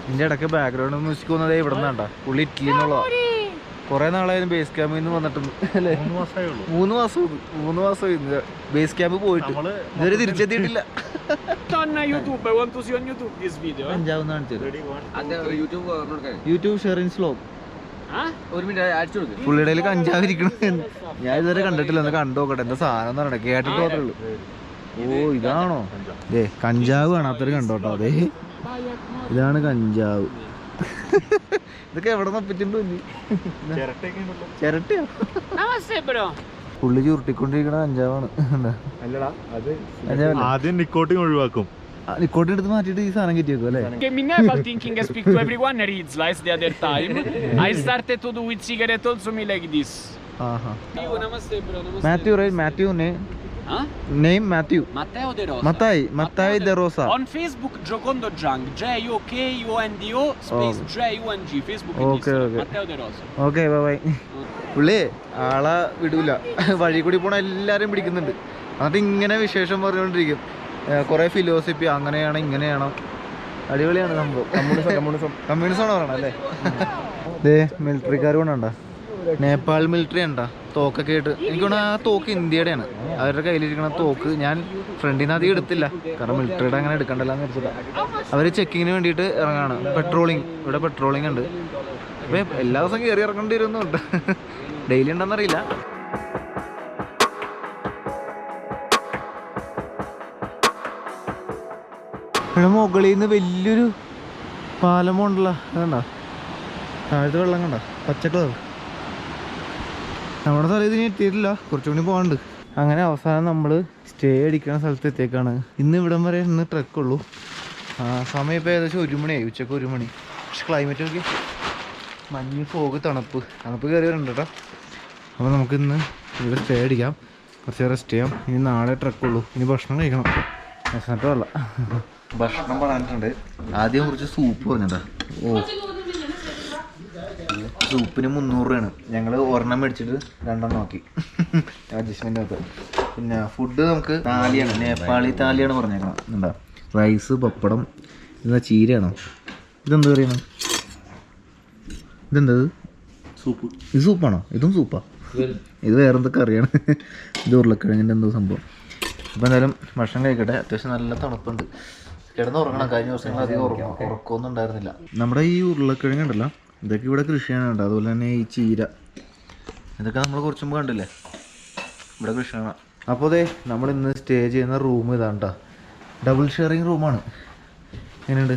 ഇതിൻ്റെ ഇടയ്ക്ക് ബാക്ക്ഗ്രൗണ്ട് മ്യൂസിക് വന്നത് ഇവിടെ നിന്നാണ്ടാ. പുള്ളി ഇറ്റലി എന്നുള്ളതാണ്. കുറേ നാളായാലും ബേസ് ക്യാമ്പിൽ നിന്ന് വന്നിട്ടുണ്ട് അല്ലേ. 3 മാസം ബേസ് ക്യാമ്പ് പോയിട്ട് ഇതുവരെ തിരിച്ചെത്തിയിട്ടില്ല. യൂട്യൂബ് ഷെയറിംഗ് സ്ലോ പുള്ളിയുടെ കഞ്ചാവ് ഇരിക്കണം. ഞാൻ ഇതുവരെ കണ്ടിട്ടില്ല, ഒന്ന് കണ്ടു നോക്കട്ടെ എന്താ സാധനം എന്ന് പറയണേ. കേട്ടിട്ട് മാത്രമേ ഉള്ളൂ. ഓ ഇതാണോ അതെ കഞ്ചാവ് കാണാത്തൊരു കണ്ടോട്ടോ. അതെ ഇതാണ് കഞ്ചാവ്. ഇതൊക്കെ എവിടെ നപ്പിച്ചിട്ടുണ്ടോ ചിരട്ടയോ? പുള്ളി ചുരുട്ടിക്കൊണ്ടിരിക്കണ കഞ്ചാവാണ്. ആദ്യം നിക്കോട്ടിൻ ഒഴിവാക്കും. നിക്കോട്ടിൻ എടുത്ത് മാറ്റിയിട്ട് ഈ സാധനം കയറ്റി വെക്കും അല്ലേ. My neighbor thinking I speak to everyone reads lies the other time. I started to do with cigarette also me like this. Namaste bro. Namaste. Matthew, right? Matthew name. Huh? Name Matthew. Matteo De Rosa. Matteo De Rosa. On Facebook Giocondo Jung. JOKONDO space JUNG. Facebook. Okay, okay. Matteo De Rosa. Okay bye. പുള്ളി ആളെ വിടൂല. വഴി കൂടി പോണ എല്ലാവരും പിടിക്കുന്നുണ്ട്. എന്നിട്ട് ഇങ്ങനെ വിശേഷം പറഞ്ഞുകൊണ്ടിരിക്കും. കുറേ ഫിലോസഫി അങ്ങനെയാണ് ഇങ്ങനെയാണോ. അടിപൊളിയാണ് സംഭവം. കമ്മ്യൂണിസമാണോ പറയണ അല്ലേ. ദേ മിലിറ്ററിക്കാർ കൊണ്ടുണ്ടോ, നേപ്പാൾ മിലിറ്ററി ഉണ്ടോ തോക്കൊക്കെ ആയിട്ട്. എനിക്ക് തോന്നുന്നു ആ തോക്ക് ഇന്ത്യയുടെയാണ്. അവരുടെ കയ്യിലിരിക്കുന്ന തോക്ക് ഞാൻ ഫ്രണ്ടിന് അധികം എടുത്തില്ല, കാരണം മിലിറ്ററിയുടെ അങ്ങനെ എടുക്കണ്ടല്ലോ എന്ന് വെച്ചിട്ടാണ്. അവർ ചെക്കിങ്ങിന് വേണ്ടിയിട്ട് ഇറങ്ങാണ്. പെട്രോളിങ്, ഇവിടെ പെട്രോളിങ് ഉണ്ട്. അപ്പം എല്ലാ ദിവസവും കയറി ഇറങ്ങേണ്ടി വരുന്നുണ്ട്. ഡെയിലി ഉണ്ടെന്നറിയില്ല. ഇവിടെ മുകളിൽ നിന്ന് വലിയൊരു പാലം ഉണ്ടല്ലോ, അതുണ്ടോ താഴത്തെ വെള്ളം കണ്ടോ പച്ച കളർ. നമ്മുടെ സ്ഥലം ഇതിന് എത്തിയിട്ടില്ല, കുറച്ചുകൂടി പോകാനുണ്ട്. അങ്ങനെ അവസാനം നമ്മൾ സ്റ്റേ അടിക്കുന്ന സ്ഥലത്ത് എത്തിയേക്കാണ്. ഇന്ന് ഇവിടം വരെ ഇന്ന് ട്രക്കുള്ളൂ. സമയം ഇപ്പോൾ ഏകദേശം 1 മണിയായി, ഉച്ചക്ക് 1 മണി. പക്ഷെ ക്ലൈമറ്റ് നോക്കി മഞ്ഞ്, ഫോഗ്, തണുപ്പ് കയറി വരുന്നുണ്ട് കേട്ടോ. അപ്പോൾ നമുക്കിന്ന് ഇവിടെ സ്റ്റേ അടിക്കാം, കുറച്ച് റെസ്റ്റ് ചെയ്യാം. ഇനി നാളെ ട്രക്കുള്ളൂ. ഇനി ഭക്ഷണം കഴിക്കണം. വിശന്നിട്ടല്ല, ഭക്ഷണം പറഞ്ഞിട്ടുണ്ട്. ആദ്യം കുറച്ച് സൂപ്പ് പറഞ്ഞിട്ടാ. ഓ സൂപ്പിന് 300 രൂപയാണ്. ഞങ്ങൾ ഒരെണ്ണം മേടിച്ചിട്ട് 2 ആക്കി അഡ്ജസ്റ്റ്മെൻ്റ് ഒക്കെ. പിന്നെ ഫുഡ് നമുക്ക് താലിയാണ്, നേപ്പാളി താലിയാണ് പറഞ്ഞേക്കണം. എന്താ റൈസ്, പപ്പടം, ഇതെന്താ ചീരയാണോ, ഇതെന്താ പറയുന്നത്, ഇതെന്തത് സൂപ്പ്? ഇത് സൂപ്പാണോ? ഇതും സൂപ്പാ? ഇത് വേറെ എന്തൊക്കെ അറിയാണ്. ഇത് ഉരുളക്കിഴങ്ങിൻ്റെ എന്തോ സംഭവം. അപ്പോൾ എന്തായാലും ഭക്ഷണം കഴിക്കട്ടെ. അത്യാവശ്യം നല്ല തണുപ്പുണ്ട്. കിടന്ന് ഉറങ്ങണം. കഴിഞ്ഞ ദിവസങ്ങൾ അധികം ഉറക്കമൊന്നും ഉണ്ടായിരുന്നില്ല. നമ്മുടെ ഈ ഉരുളക്കിഴങ്ങുണ്ടല്ലോ ഇതൊക്കെ ഇവിടെ കൃഷിയാണ് കേട്ടോ. അതുപോലെ തന്നെ ഈ ചീര ഇതൊക്കെ നമ്മൾ കുറച്ച് മുമ്പ് കണ്ടില്ലേ, ഇവിടെ കൃഷിയാണ്. അപ്പോൾ അതെ നമ്മൾ ഇന്ന് സ്റ്റേ ചെയ്യുന്ന റൂം ഇതാണ് കേട്ടോ. ഡബിൾ ഷെയറിങ് റൂമാണ്. എങ്ങനെയുണ്ട്?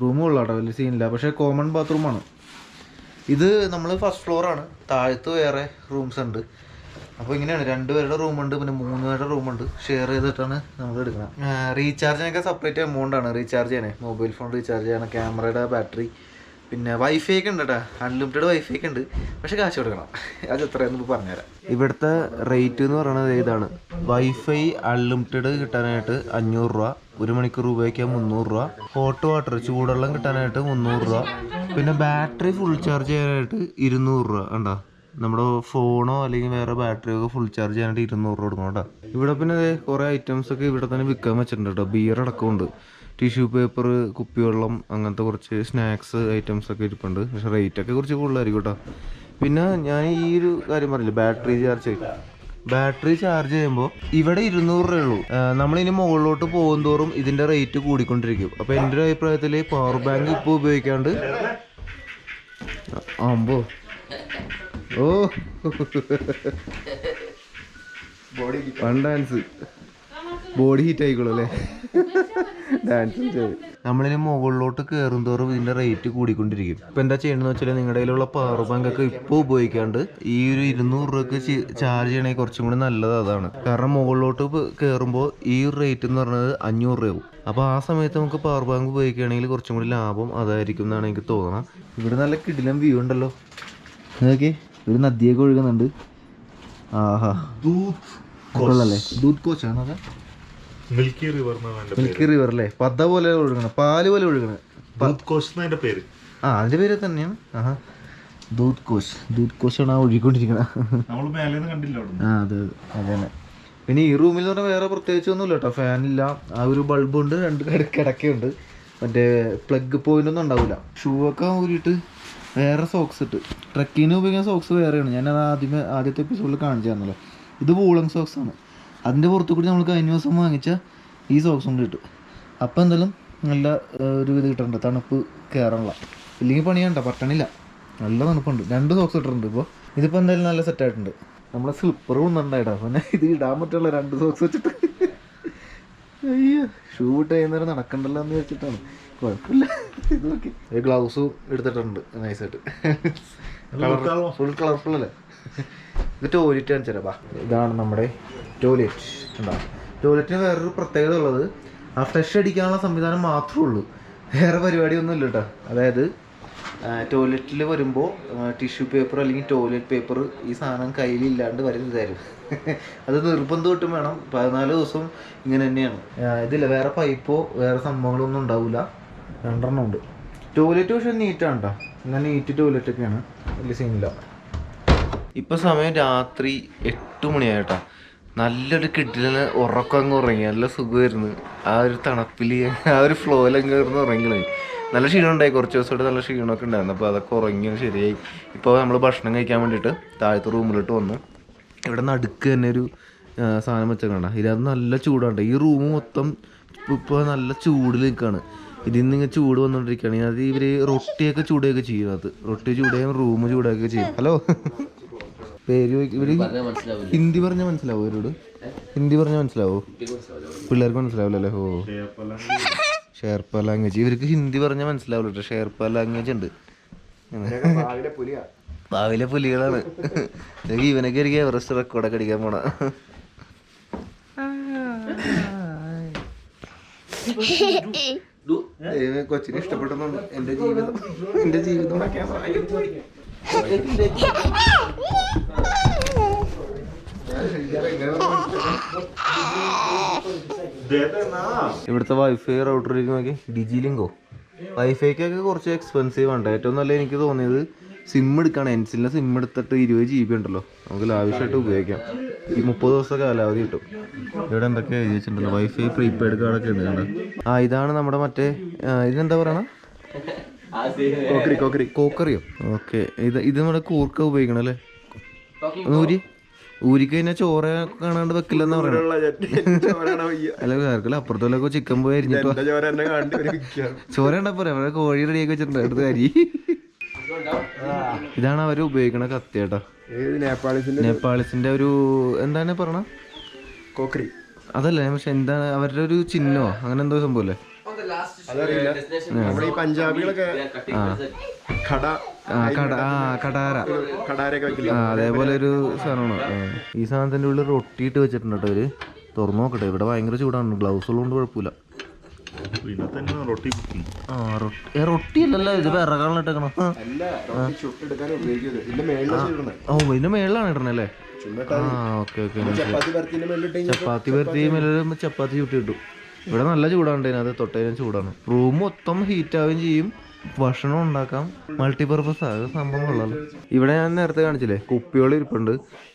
റൂമും ഉള്ള കേട്ടോ, വലിയ സീനില്ല. പക്ഷേ കോമൺ ബാത്റൂമാണ് ഇത്. നമ്മൾ ഫസ്റ്റ് ഫ്ലോറാണ്, താഴത്ത് വേറെ റൂംസ് ഉണ്ട്. അപ്പോൾ ഇങ്ങനെയാണ്, 2 പേരുടെ റൂമുണ്ട്, പിന്നെ 3 പേരുടെ റൂമുണ്ട്. ഷെയർ ചെയ്തിട്ടാണ് നമ്മൾ എടുക്കുന്നത്. റീചാർജിനൊക്കെ സെപ്പറേറ്റ് എമൗണ്ടാണ് റീചാർജ് ചെയ്യാനേ. മൊബൈൽ ഫോൺ റീചാർജ് ചെയ്യണം, ക്യാമറയുടെ ബാറ്ററി, പിന്നെ വൈഫൈ ഒക്കെ ഉണ്ട് കേട്ടോ. അൺലിമിറ്റഡ് വൈഫൈ ഒക്കെ ഉണ്ട്, പക്ഷെ കാശ് കൊടുക്കണം. അത് എത്രയാണെന്ന് പറഞ്ഞുതരാം. ഇവിടുത്തെ റേറ്റ് എന്ന് പറയുന്നത് ഇതാണ്. വൈഫൈ അൺലിമിറ്റഡ് കിട്ടാനായിട്ട് 500 രൂപ, 1 മണിക്കൂർ ഉപയോഗിക്കാൻ 300 രൂപ, ഹോട്ട് വാട്ടർ ചൂടുവെള്ളം കിട്ടാനായിട്ട് 300 രൂപ, പിന്നെ ബാറ്ററി ഫുൾ ചാർജ് ചെയ്യാനായിട്ട് 200 രൂപ. ഉണ്ടോ, നമ്മുടെ ഫോണോ അല്ലെങ്കിൽ വേറെ ബാറ്ററി ഒക്കെ ഫുൾ ചാർജ് ചെയ്യാനായിട്ട് 200 രൂപ കൊടുക്കണം കേട്ടോ. ഇവിടെ പിന്നെ കുറേ ഐറ്റംസ് ഒക്കെ ഇവിടെ തന്നെ വിൽക്കാൻ വെച്ചിട്ടുണ്ട് കേട്ടോ. ബിയർ അടക്കമുണ്ട്, ടിഷ്യൂ പേപ്പർ, കുപ്പിവെള്ളം, അങ്ങനത്തെ കുറച്ച് സ്നാക്സ് ഐറ്റംസ് ഒക്കെ ഇരിപ്പുണ്ട്. പക്ഷേ റേറ്റ് ഒക്കെ കുറച്ച് കൂടുതലായിരിക്കും കേട്ടോ. പിന്നെ ഞാൻ ഈ ഒരു കാര്യം പറഞ്ഞില്ല, ബാറ്ററി ചാർജ് ചെയ്യുമ്പോൾ ഇവിടെ 200 രൂപയുള്ളൂ. നമ്മളിനി മുകളിലോട്ട് പോകും തോറും ഇതിൻ്റെ റേറ്റ് കൂടിക്കൊണ്ടിരിക്കും. അപ്പോൾ എൻ്റെ ഒരു അഭിപ്രായത്തിൽ പവർ ബാങ്ക് ഇപ്പോൾ ഉപയോഗിക്കാണ്ട് ഓ ഡാൻസ് ബോഡി ഹീറ്റ് ആയിക്കോളൂ അല്ലേ, ഡാൻസും ചെയ്ത്. നമ്മളിനി മുകളിലോട്ട് കയറും തോറും ഇതിൻ്റെ റേറ്റ് കൂടിക്കൊണ്ടിരിക്കും. ഇപ്പം എന്താ ചെയ്യണമെന്ന് വെച്ചാൽ നിങ്ങളുടെ കയ്യിലുള്ള പവർ ബാങ്ക് ഒക്കെ ഇപ്പോൾ ഉപയോഗിക്കാണ്ട് ഈ ഒരു 200 രൂപയ്ക്ക് ചാർജ് ചെയ്യണമെങ്കിൽ കുറച്ചും കൂടി നല്ലത് അതാണ്. കാരണം മുകളിലോട്ട് കയറുമ്പോൾ ഈ ഒരു റേറ്റ് എന്ന് പറയുന്നത് 500 രൂപയാവും. അപ്പോൾ ആ സമയത്ത് നമുക്ക് പവർ ബാങ്ക് ഉപയോഗിക്കുകയാണെങ്കിൽ കുറച്ചും കൂടി ലാഭം അതായിരിക്കും എന്നാണ് എനിക്ക് തോന്നണം. ഇവിടെ നല്ല കിടിലം വ്യൂ ഉണ്ടല്ലോ. ഓക്കെ, ഇവിടെ നദിയൊക്കെ ഒഴുകുന്നുണ്ട്. ആഹാ, കൊള്ളല്ലേ. ദൂത് കോച്ചാണ് അത്, മിൽക്കി റിവർ അല്ലേ. പത പോലെ ഒഴുകണം, പാല് പോലെ ഒഴുകണം. പേര് അതിന്റെ പേര് തന്നെയാണ്. ആഹാ, ദൂത് കോച്ചാണ് ആ ഒഴുകിക്കൊണ്ടിരിക്കണ. ആ അതെ തന്നെ. പിന്നെ ഈ റൂമിൽ എന്ന് പറഞ്ഞാൽ വേറെ പ്രത്യേകിച്ച് ഒന്നുമില്ല കേട്ടോ. ഫാനില്ല, ആ ഒരു ബൾബുണ്ട്, 2 കിടക്കയുണ്ട്. മറ്റേ പ്ലഗ് പോയിന്റ് ഒന്നും ഉണ്ടാവില്ല. ഷൂ ഒക്കെ ഊരിയിട്ട് വേറെ സോക്സ് ഇട്ട്, ട്രക്കിങ്ങിന് ഉപയോഗിക്കുന്ന സോക്സ് വേറെയാണ്. ഞാനത് ആദ്യത്തെ എപ്പിസോഡിൽ കാണിച്ചു തന്നല്ലോ. ഇത് വൂളൻ സോക്സ് ആണ്. അതിൻ്റെ പുറത്തു കൂടി നമ്മൾ കഴിഞ്ഞ ദിവസം വാങ്ങിച്ച ഈ സോക്സും കൂടി ഇട്ടു. അപ്പം എന്തായാലും നല്ല ഒരു ഇത് കിട്ടുന്നുണ്ട്, തണുപ്പ് കയറാനുള്ള. ഇല്ലെങ്കിൽ പണിയണ്ട, പറ്റണില്ല, നല്ല തണുപ്പുണ്ട്. 2 സോക്സ് ഇട്ടിട്ടുണ്ട്. ഇപ്പോൾ ഇതിപ്പോൾ എന്തായാലും നല്ല സെറ്റായിട്ടുണ്ട്. നമ്മളെ സ്ലിപ്പർ ഒന്നുണ്ടായിട്ടാ, പിന്നെ ഇത് ഇടാൻ പറ്റുള്ള 2 സോക്സ് വെച്ചിട്ട്. അയ്യോ, ഷൂ ഇട്ട് കഴിയുന്നേരം നടക്കണ്ടല്ലോ എന്ന് വെച്ചിട്ടാണ്. കുഴപ്പമില്ല. ഇത് നോക്കി ഗ്ലൗസും എടുത്തിട്ടുണ്ട് നൈസായിട്ട്. ഫുൾ കളർഫുൾ അല്ലേ. ഇത് ടോയ്ലറ്റ് കാണിച്ചാ. ഇതാണ് നമ്മുടെ ടോയ്ലറ്റ്. ഉണ്ടാവും. ടോയ്ലറ്റിന് വേറൊരു പ്രത്യേകത ഉള്ളത്, ആ ഫ്ലഷ് അടിക്കാനുള്ള സംവിധാനം മാത്രമേ ഉള്ളൂ, വേറെ പരിപാടിയൊന്നും ഇല്ല കേട്ടോ. അതായത് ടോയ്ലറ്റിൽ വരുമ്പോൾ ടിഷ്യൂ പേപ്പർ അല്ലെങ്കിൽ ടോയ്ലറ്റ് പേപ്പർ ഈ സാധനം കയ്യിലില്ലാണ്ട് വരുന്നതായിരുന്നു. അത് നിർബന്ധമായിട്ടും വേണം. 14 ദിവസം ഇങ്ങനെ തന്നെയാണ്. ഇതില്ല, വേറെ പൈപ്പോ വേറെ സംഭവങ്ങളൊന്നും ഉണ്ടാവില്ല. 2 ഉണ്ട്. ടോയ്ലറ്റ് പക്ഷേ നീറ്റാണ് കേട്ടോ. എന്നാൽ നീറ്റ് ടോയ്ലറ്റൊക്കെയാണ്, വലിയ സീനില്ല. ഇപ്പം സമയം രാത്രി 8 മണിയായിട്ടാ. നല്ലൊരു കിട്ടിലിന് ഉറക്കം അങ്ങ് ഉറങ്ങി, നല്ല സുഖമായിരുന്നു. ആ ഒരു തണുപ്പിൽ ആ ഒരു ഫ്ലോയിലങ്ങ് കയറുന്ന ഉറങ്ങി. നല്ല ക്ഷീണം ഉണ്ടായി, കുറച്ച് ദിവസമായിട്ട് നല്ല ക്ഷീണമൊക്കെ ഉണ്ടായിരുന്നു. അപ്പോൾ അതൊക്കെ ഉറങ്ങി ശരിയായി. ഇപ്പോൾ നമ്മൾ ഭക്ഷണം കഴിക്കാൻ വേണ്ടിയിട്ട് താഴത്തെ റൂമിലോട്ട് വന്നു. ഇവിടെ നടുക്ക് തന്നെ ഒരു സാധനം വെച്ചേക്കണ്ട. ഇതിനകത്ത് നല്ല ചൂടാണ്. ഈ റൂം മൊത്തം ഇപ്പോൾ നല്ല ചൂടിൽ നിൽക്കുകയാണ്. ഇതിൽ നിന്ന് ഇങ്ങനെ ചൂട് വന്നുകൊണ്ടിരിക്കുകയാണ്. ഇതിനകത്ത് ഇവർ റൊട്ടിയൊക്കെ ചൂടുകയൊക്കെ ചെയ്യും. അത് റൊട്ടി ചൂടുകയും റൂം ചൂടുകയൊക്കെ ചെയ്യും. ഹലോ, പേര് ഇവർ ഹിന്ദി പറഞ്ഞാൽ മനസ്സിലാവോ? ഇവരോട് ഹിന്ദി പറഞ്ഞാൽ മനസ്സിലാവോ? പിള്ളേർക്ക് മനസ്സിലാവില്ലല്ലേ? ഓ, ഷേർപ്പ ലാംഗ്വേജ്. ഇവർക്ക് ഹിന്ദി പറഞ്ഞാൽ മനസ്സിലാവില്ല കേട്ടോ. ഷേർപ്പ ലാംഗ്വേജ് ഉണ്ട്. ഭാവിയിലെ പുലികളാണ്. ഇവനൊക്കെ ആയിരിക്കും എവറസ്റ്റ് റെക്കോർഡൊക്കെ അടിക്കാൻ പോണ. കൊച്ചിനെ ഇഷ്ടപ്പെടുന്നുണ്ട്. എന്റെ ജീവിതം ഇവിടുത്തെ വൈഫൈ റൗട്ടർ നോക്കി, ഡിജിലിങ്കോ. വൈഫൈക്കൊക്കെ കുറച്ച് എക്സ്പെൻസീവ് ആണ്. ഏറ്റവും നല്ല എനിക്ക് തോന്നിയത് സിം എടുക്കുകയാണ്. എൻസിലിൻ്റെ സിം എടുത്തിട്ട് 20 GB ഉണ്ടല്ലോ, നമുക്ക് ലാവിഷായിട്ട് ഉപയോഗിക്കാം. ഈ 30 ദിവസം കാലാവധി കിട്ടും. ഇവിടെ എന്തൊക്കെ എഴുതി വെച്ചിട്ടുണ്ടല്ലോ, വൈഫൈ പ്രീപെയ്ഡ് കാർഡൊക്കെ ഉണ്ട് കണ്ടോ. ഇതാണ് നമ്മുടെ മറ്റേ ഇതിനെന്താ പറയണ, കോക്കറിയോ? ഓക്കെ, ഇത് നമ്മുടെ കൂർക്ക ഉപയോഗിക്കണം അല്ലേ. ഊരിക്കഴിഞ്ഞാൽ ചോര കാണാണ്ട് വെക്കില്ലെന്നാ പറയണ. അല്ല കേൾക്കല, അപ്പുറത്തോലൊക്കെ ചിക്കൻ പോയി അരിഞ്ഞിട്ടോ ചോര ഉണ്ടാ പോരാ. അവിടെ കോഴി റെഡിയാക്കി വെച്ചിട്ടുണ്ട്, അടുത്ത കരി. ഇതാണ് അവർ ഉപയോഗിക്കണ കത്തി കേട്ടോ. ഏത് നേപ്പാളിസിന്റെ നേപ്പാളിസിന്റെ ഒരു എന്താണ് പറഞ്ഞ കോക്രി അതല്ലേ, പക്ഷെ എന്താണ് അവരുടെ ഒരു ചിഹ്നോ അങ്ങനെ എന്തോ സംഭവം അല്ലേ? അതറിയില്ല. നമ്മുടെ ഈ പഞ്ചാബികളൊക്കെ കടാരൊക്കെ വെക്കില്ല, അതേപോലെ ഒരു സാധനമാണ്. ഈ സാധനത്തിന്റെ ഉള്ളിൽ റൊട്ടിയിട്ട് വെച്ചിട്ടുണ്ട് കേട്ടോ അവര്. തുറന്നു നോക്കട്ടെ. ഇവിടെ ഭയങ്കര ചൂടാണ്, ഗ്ലൗസ് ഉള്ളതുകൊണ്ട് കുഴപ്പമില്ല. റൊട്ടി അല്ലല്ലോ ഇത്, വിറകാണ് ഇട്ടേക്കണം. ഓ ഇതിന്റെ മേളിലാണ് ഇടണല്ലേ? Okay okay. ചപ്പാത്തി പരത്തി മേലെ ചപ്പാത്തി ചുട്ടി ഇട്ടു. ഇവിടെ നല്ല ചൂടാണ്, അത് തൊട്ടതിനും ചൂടാണ്. റൂം മൊത്തം ഹീറ്റ് ആവുകയും ചെയ്യും, ഭക്ഷണം ഉണ്ടാക്കാം, മൾട്ടിപർപ്പസ് അത് സംഭവം കൊള്ളാലോ. ഇവിടെ ഞാൻ നേരത്തെ കാണിച്ചില്ലേ കുപ്പികൾ ഇരിപ്പുണ്ട്.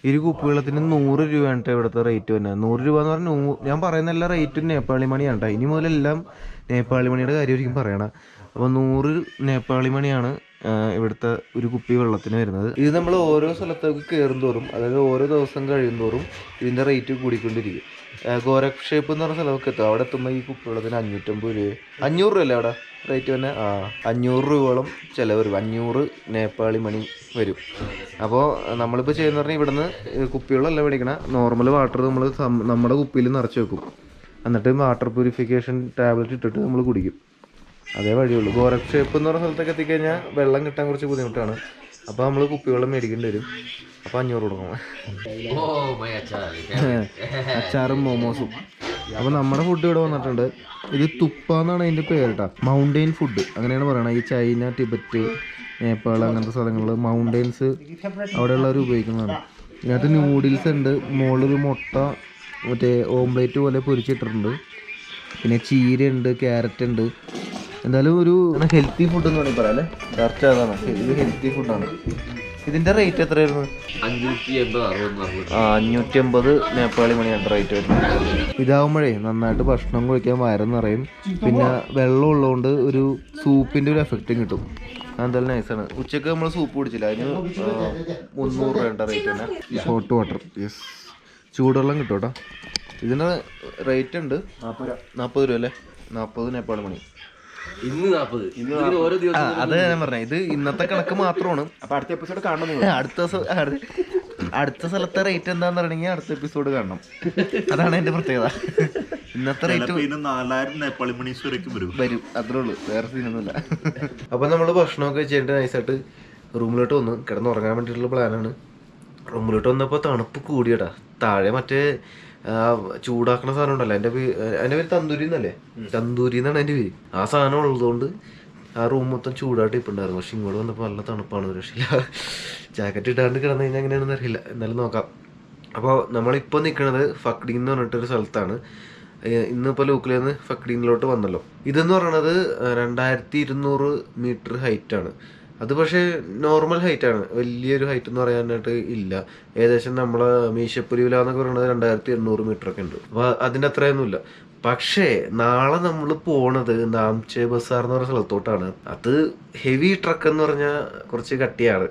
ഈ കുപ്പിവെള്ളത്തിന് 100 രൂപയാണ് ഇവിടുത്തെ റേറ്റ് തന്നെ. 100 രൂപ എന്ന് പറഞ്ഞാൽ ഞാൻ പറയുന്ന എല്ലാ റേറ്റും നേപ്പാളി മണിയാണ് കേട്ടോ. ഇനി മുതലെല്ലാം നേപ്പാളി മണിയുടെ കാര്യമായിരിക്കും പറയണം. അപ്പോൾ 100 നേപ്പാളി മണിയാണ് ഇവിടുത്തെ ഒരു കുപ്പി വെള്ളത്തിന് വരുന്നത്. ഇത് നമ്മൾ ഓരോ സ്ഥലത്തേക്ക് കയറും തോറും, അതായത് ഓരോ ദിവസം കഴിയും തോറും ഇതിൻ്റെ റേറ്റ് കൂടിക്കൊണ്ടിരിക്കും. ഗോരഖ് ഷേപ്പ് എന്ന് പറഞ്ഞ സ്ഥലമൊക്കെ എത്തും. അവിടെ എത്തുമ്പോൾ ഈ കുപ്പിവെള്ളത്തിന് 550 രൂപ, 500 രൂപയല്ലേ അവിടെ റേറ്റ് തന്നെ? 500 രൂപയോളം ചിലവ് വരും. 500 നേപ്പാളി മണി വരും. അപ്പോൾ നമ്മളിപ്പോൾ ചെയ്യുന്ന പറഞ്ഞാൽ ഇവിടുന്ന് കുപ്പികളല്ല മേടിക്കണം, നോർമൽ വാട്ടർ നമ്മൾ നമ്മുടെ കുപ്പിയിൽ നിറച്ച് വെക്കും. എന്നിട്ട് വാട്ടർ പ്യൂരിഫിക്കേഷൻ ടാബ്ലറ്റ് ഇട്ടിട്ട് നമ്മൾ കുടിക്കും. അതേ വഴിയുള്ളൂ. ഗോരഖ് ഷേപ്പ് എന്ന് പറഞ്ഞ സ്ഥലത്തൊക്കെ എത്തിക്കഴിഞ്ഞാൽ വെള്ളം കിട്ടാൻ കുറച്ച് ബുദ്ധിമുട്ടാണ്. അപ്പോൾ നമ്മൾ കുപ്പിവെള്ളം മേടിക്കേണ്ടി വരും. അപ്പോൾ 500 കൊടുക്കണം. അച്ചാറും മോമോസും. അപ്പോൾ നമ്മുടെ ഫുഡ് ഇവിടെ വന്നിട്ടുണ്ട്. ഇത് തുപ്പ എന്നാണ് അതിൻ്റെ പേര് കേട്ടോ. മൗണ്ടെയിൻ ഫുഡ് അങ്ങനെയാണ് പറയണത്. ഈ ചൈന, ടിബറ്റ്, നേപ്പാൾ അങ്ങനത്തെ സ്ഥലങ്ങളിൽ മൗണ്ടെയിൻസ് അവിടെയുള്ളവർ ഉപയോഗിക്കുന്നതാണ്. ഇതിനകത്ത് നൂഡിൽസ് ഉണ്ട്, മുകളിലൊരു മുട്ട മറ്റേ ഓംപ്ലേറ്റ് പോലെ പൊരിച്ചിട്ടിട്ടുണ്ട്, പിന്നെ ചീരയുണ്ട്, ക്യാരറ്റ് ഉണ്ട്. എന്തായാലും ഒരു ഹെൽത്തി ഫുഡ് എന്ന് വേണമെങ്കിൽ പറയാം അല്ലേ? കറക്റ്റ് അതാണ്, ഇത് ഹെൽത്തി ഫുഡാണ്. ഇതിൻ്റെ റേറ്റ് എത്രയായിരുന്നു? 550 നേപ്പാളി മണിയാണ് റേറ്റ് വരുന്നത്. ഇതാവുമ്പോഴേ നന്നായിട്ട് ഭക്ഷണം കഴിക്കാൻ വയറെന്ന് പറയും. പിന്നെ വെള്ളം ഉള്ളതുകൊണ്ട് ഒരു സൂപ്പിൻ്റെ ഒരു എഫക്റ്റും കിട്ടും. അതെന്തായാലും നൈസാണ്. ഉച്ചയ്ക്ക് നമ്മൾ സൂപ്പ് കുടിച്ചില്ല, അതിന് 300 രൂപയുടെ റേറ്റ് തന്നെ. ഹോട്ട് വാട്ടർ, യെസ്, ചൂടുവെള്ളം കിട്ടും കേട്ടോ. ഇതിന് റേറ്റ് ഉണ്ട് 40 രൂപ അല്ലേ? 40 നേപ്പാളി മണി. അത് ഞാൻ പറഞ്ഞ ഇത് ഇന്നത്തെ കണക്ക് മാത്രമാണ്. അപ്പൊ അടുത്ത എപ്പിസോഡ് കാണണം. അടുത്ത സ്ഥലത്തെ റേറ്റ് എന്താന്ന് പറയണെങ്കിൽ അടുത്ത എപ്പിസോഡ് കാണണം. അതാണ് എന്റെ പ്രത്യേകത. ഇന്നത്തെ റേറ്റ് 4000 നേപ്പാളി മണി വരും, അത്രേ ഉള്ളൂ, വേറെ സീനൊന്നുമില്ല. അപ്പൊ നമ്മള് ഭക്ഷണമൊക്കെ വെച്ചിട്ട് നൈസായിട്ട് റൂമിലോട്ട് വന്നു കിടന്നുറങ്ങാൻ വേണ്ടിയിട്ടുള്ള പ്ലാനാണ്. റൂമിലോട്ട് വന്നപ്പോൾ തണുപ്പ് കൂടിയടാ. താഴെ മറ്റേ ചൂടാക്കണ സാധനം ഉണ്ടല്ലോ, എൻ്റെ പേര് തന്തൂരി എന്നല്ലേ? തന്തൂരി എന്നാണ് എൻ്റെ പേര്. ആ സാധനം ഉള്ളതുകൊണ്ട് ആ റൂം മൊത്തം ചൂടായിട്ട് ഇപ്പുണ്ടായിരുന്നു. പക്ഷെ ഇങ്ങോട്ട് വന്നപ്പോൾ നല്ല തണുപ്പാണ്, രക്ഷയില്ല. ജാക്കറ്റ് ഇടാണ്ട് കിടന്നു കഴിഞ്ഞാൽ എങ്ങനെയാണെന്ന് അറിയില്ല, എന്നാലും നോക്കാം. അപ്പോൾ നമ്മളിപ്പോൾ നിൽക്കുന്നത് ഫക്ഡീൻ എന്ന് പറഞ്ഞിട്ടൊരു സ്ഥലത്താണ്. ഇന്നിപ്പോൾ ലോക്കലിൽ നിന്ന് ഫക്ഡീനിലോട്ട് വന്നല്ലോ. ഇതെന്ന് പറയുന്നത് 2200 മീറ്റർ ഹൈറ്റാണ്. അത് പക്ഷേ നോർമൽ ഹൈറ്റാണ്, വലിയൊരു ഹൈറ്റ് എന്ന് പറയാനായിട്ട് ഇല്ല. ഏകദേശം നമ്മളെ മീശപ്പുലിവില എന്നൊക്കെ പറയുന്നത് 2800 മീറ്ററൊക്കെ ഉണ്ട്. അപ്പോൾ അതിൻ്റെ അത്രയൊന്നുമില്ല. പക്ഷേ നാളെ നമ്മൾ പോണത് നാംചെ ബസാർ എന്ന് പറഞ്ഞ സ്ഥലത്തോട്ടാണ്. അത് ഹെവി ട്രക്ക് എന്ന് പറഞ്ഞാൽ കുറച്ച് കട്ടിയാണ്.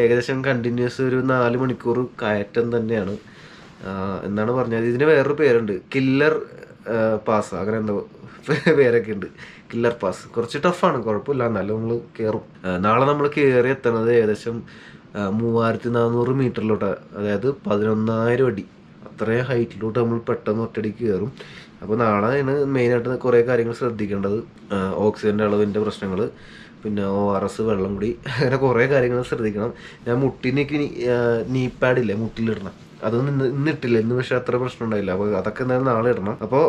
ഏകദേശം കണ്ടിന്യൂസ് ഒരു 4 മണിക്കൂർ കയറ്റം തന്നെയാണ് എന്നാണ് പറഞ്ഞത്. ഇതിന് വേറൊരു പേരുണ്ട്, കില്ലർ പാസ് അങ്ങനെ എന്തോ പേരൊക്കെ ഉണ്ട്. കില്ലർ പാസ് കുറച്ച് ടഫാണ്, കുഴപ്പമില്ല, എന്നാലും നമ്മൾ കയറും. നാളെ നമ്മൾ കയറി എത്തണത് ഏകദേശം 3400 മീറ്ററിലോട്ട്, അതായത് 11,000 അടി, അത്രയും ഹൈറ്റിലോട്ട് നമ്മൾ പെട്ടെന്ന് ഒറ്റയടിക്ക് കയറും. അപ്പോൾ നാളെയാണ് മെയിനായിട്ട് കുറേ കാര്യങ്ങൾ ശ്രദ്ധിക്കേണ്ടത്. ഓക്സിജൻ്റെ അളവിൻ്റെ പ്രശ്നങ്ങൾ, പിന്നെ ORS, വെള്ളം കൂടി, അങ്ങനെ കുറേ കാര്യങ്ങൾ ശ്രദ്ധിക്കണം. ഞാൻ മുട്ടിനേക്ക് നീ പാഡില്ലേ മുട്ടിലിടണം, അതൊന്നും ഇന്നിട്ടില്ല ഇന്ന്, പക്ഷെ അത്ര പ്രശ്നം ഉണ്ടായില്ല. അപ്പോൾ അതൊക്കെ എന്തായാലും നാളെ ഇടണം. അപ്പോൾ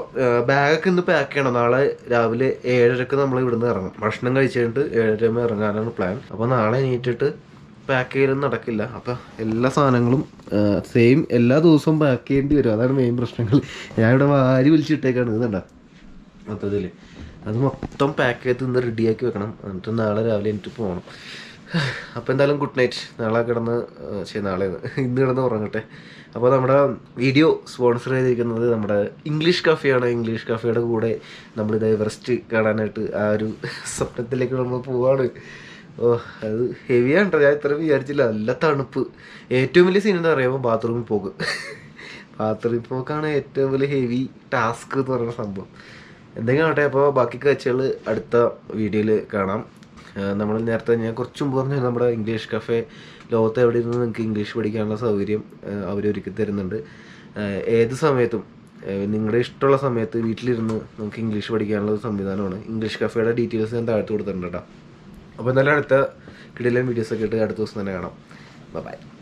ബാഗൊക്കെ ഇന്ന് പാക്ക് ചെയ്യണം. നാളെ രാവിലെ 7:30 നമ്മൾ ഇവിടുന്ന് ഇറങ്ങും. ഭക്ഷണം കഴിച്ച് കഴിഞ്ഞിട്ട് 7:30 ഇറങ്ങാനാണ് പ്ലാൻ. അപ്പോൾ നാളെ എണീറ്റിട്ട് പാക്ക് ചെയ്യലൊന്നും നടക്കില്ല. അപ്പോൾ എല്ലാ സാധനങ്ങളും സെയിം എല്ലാ ദിവസവും പാക്ക് ചെയ്യേണ്ടി വരും. അതാണ് മെയിൻ പ്രശ്നങ്ങൾ. ഞാൻ ഇവിടെ വാരി വിളിച്ചിട്ടേക്കാണ്, ഇതുണ്ടാ മൊത്തത്തിൽ അത് മൊത്തം പാക്ക് ചെയ്ത് ഇന്ന് റെഡിയാക്കി വെക്കണം. എന്നിട്ട് നാളെ രാവിലെ എനിക്ക് പോകണം. അപ്പോൾ എന്തായാലും ഗുഡ് നൈറ്റ്. നാളെ കിടന്ന് നാളെ ഇന്ന് കിടന്ന് ഉറങ്ങട്ടെ. അപ്പോൾ നമ്മുടെ വീഡിയോ സ്പോൺസർ ചെയ്തിരിക്കുന്നത് നമ്മുടെ ഇംഗ്ലീഷ് കഫേയാണ്. ഇംഗ്ലീഷ് കഫേയുടെ കൂടെ നമ്മളിത് എവറസ്റ്റ് കാണാനായിട്ട് ആ ഒരു സ്വപ്നത്തിലേക്ക് നമ്മൾ പോവാണ്. ഓ അത് ഹെവിയാണ് കേട്ടോ, ഞാൻ ഇത്ര വിചാരിച്ചില്ല. നല്ല തണുപ്പ്. ഏറ്റവും വലിയ സീൻ എന്താ പറയുമ്പോൾ ബാത്റൂമിൽ പോക്ക്. ബാത്റൂമിൽ പോക്കാണ് ഏറ്റവും വലിയ ഹെവി ടാസ്ക് എന്ന് പറയുന്ന സംഭവം. എന്തെങ്കിലും ആട്ടെ. അപ്പോൾ ബാക്കി കാഴ്ചകൾ അടുത്ത വീഡിയോയിൽ കാണാം. നമ്മൾ നേരത്തെ ഞാൻ കുറച്ച് മുമ്പ് പറഞ്ഞു നമ്മുടെ ഇംഗ്ലീഷ് കഫേ ലോകത്ത് എവിടെ ഇരുന്ന് നിങ്ങൾക്ക് ഇംഗ്ലീഷ് പഠിക്കാനുള്ള സൗകര്യം അവരൊരുക്കി തരുന്നുണ്ട്. ഏത് സമയത്തും നിങ്ങളുടെ ഇഷ്ടമുള്ള സമയത്ത് വീട്ടിലിരുന്ന് നമുക്ക് ഇംഗ്ലീഷ് പഠിക്കാനുള്ള ഒരു സംവിധാനമാണ്. ഇംഗ്ലീഷ് കഫേയുടെ ഡീറ്റെയിൽസ് ഞാൻ താഴ്ത്ത് കൊടുത്തിട്ടുണ്ട് കേട്ടോ. അപ്പോൾ എന്തായാലും അടുത്ത കിടിലൻ വീഡിയോസൊക്കെ ഇട്ട് അടുത്ത ദിവസം തന്നെ കാണാം. ബൈ.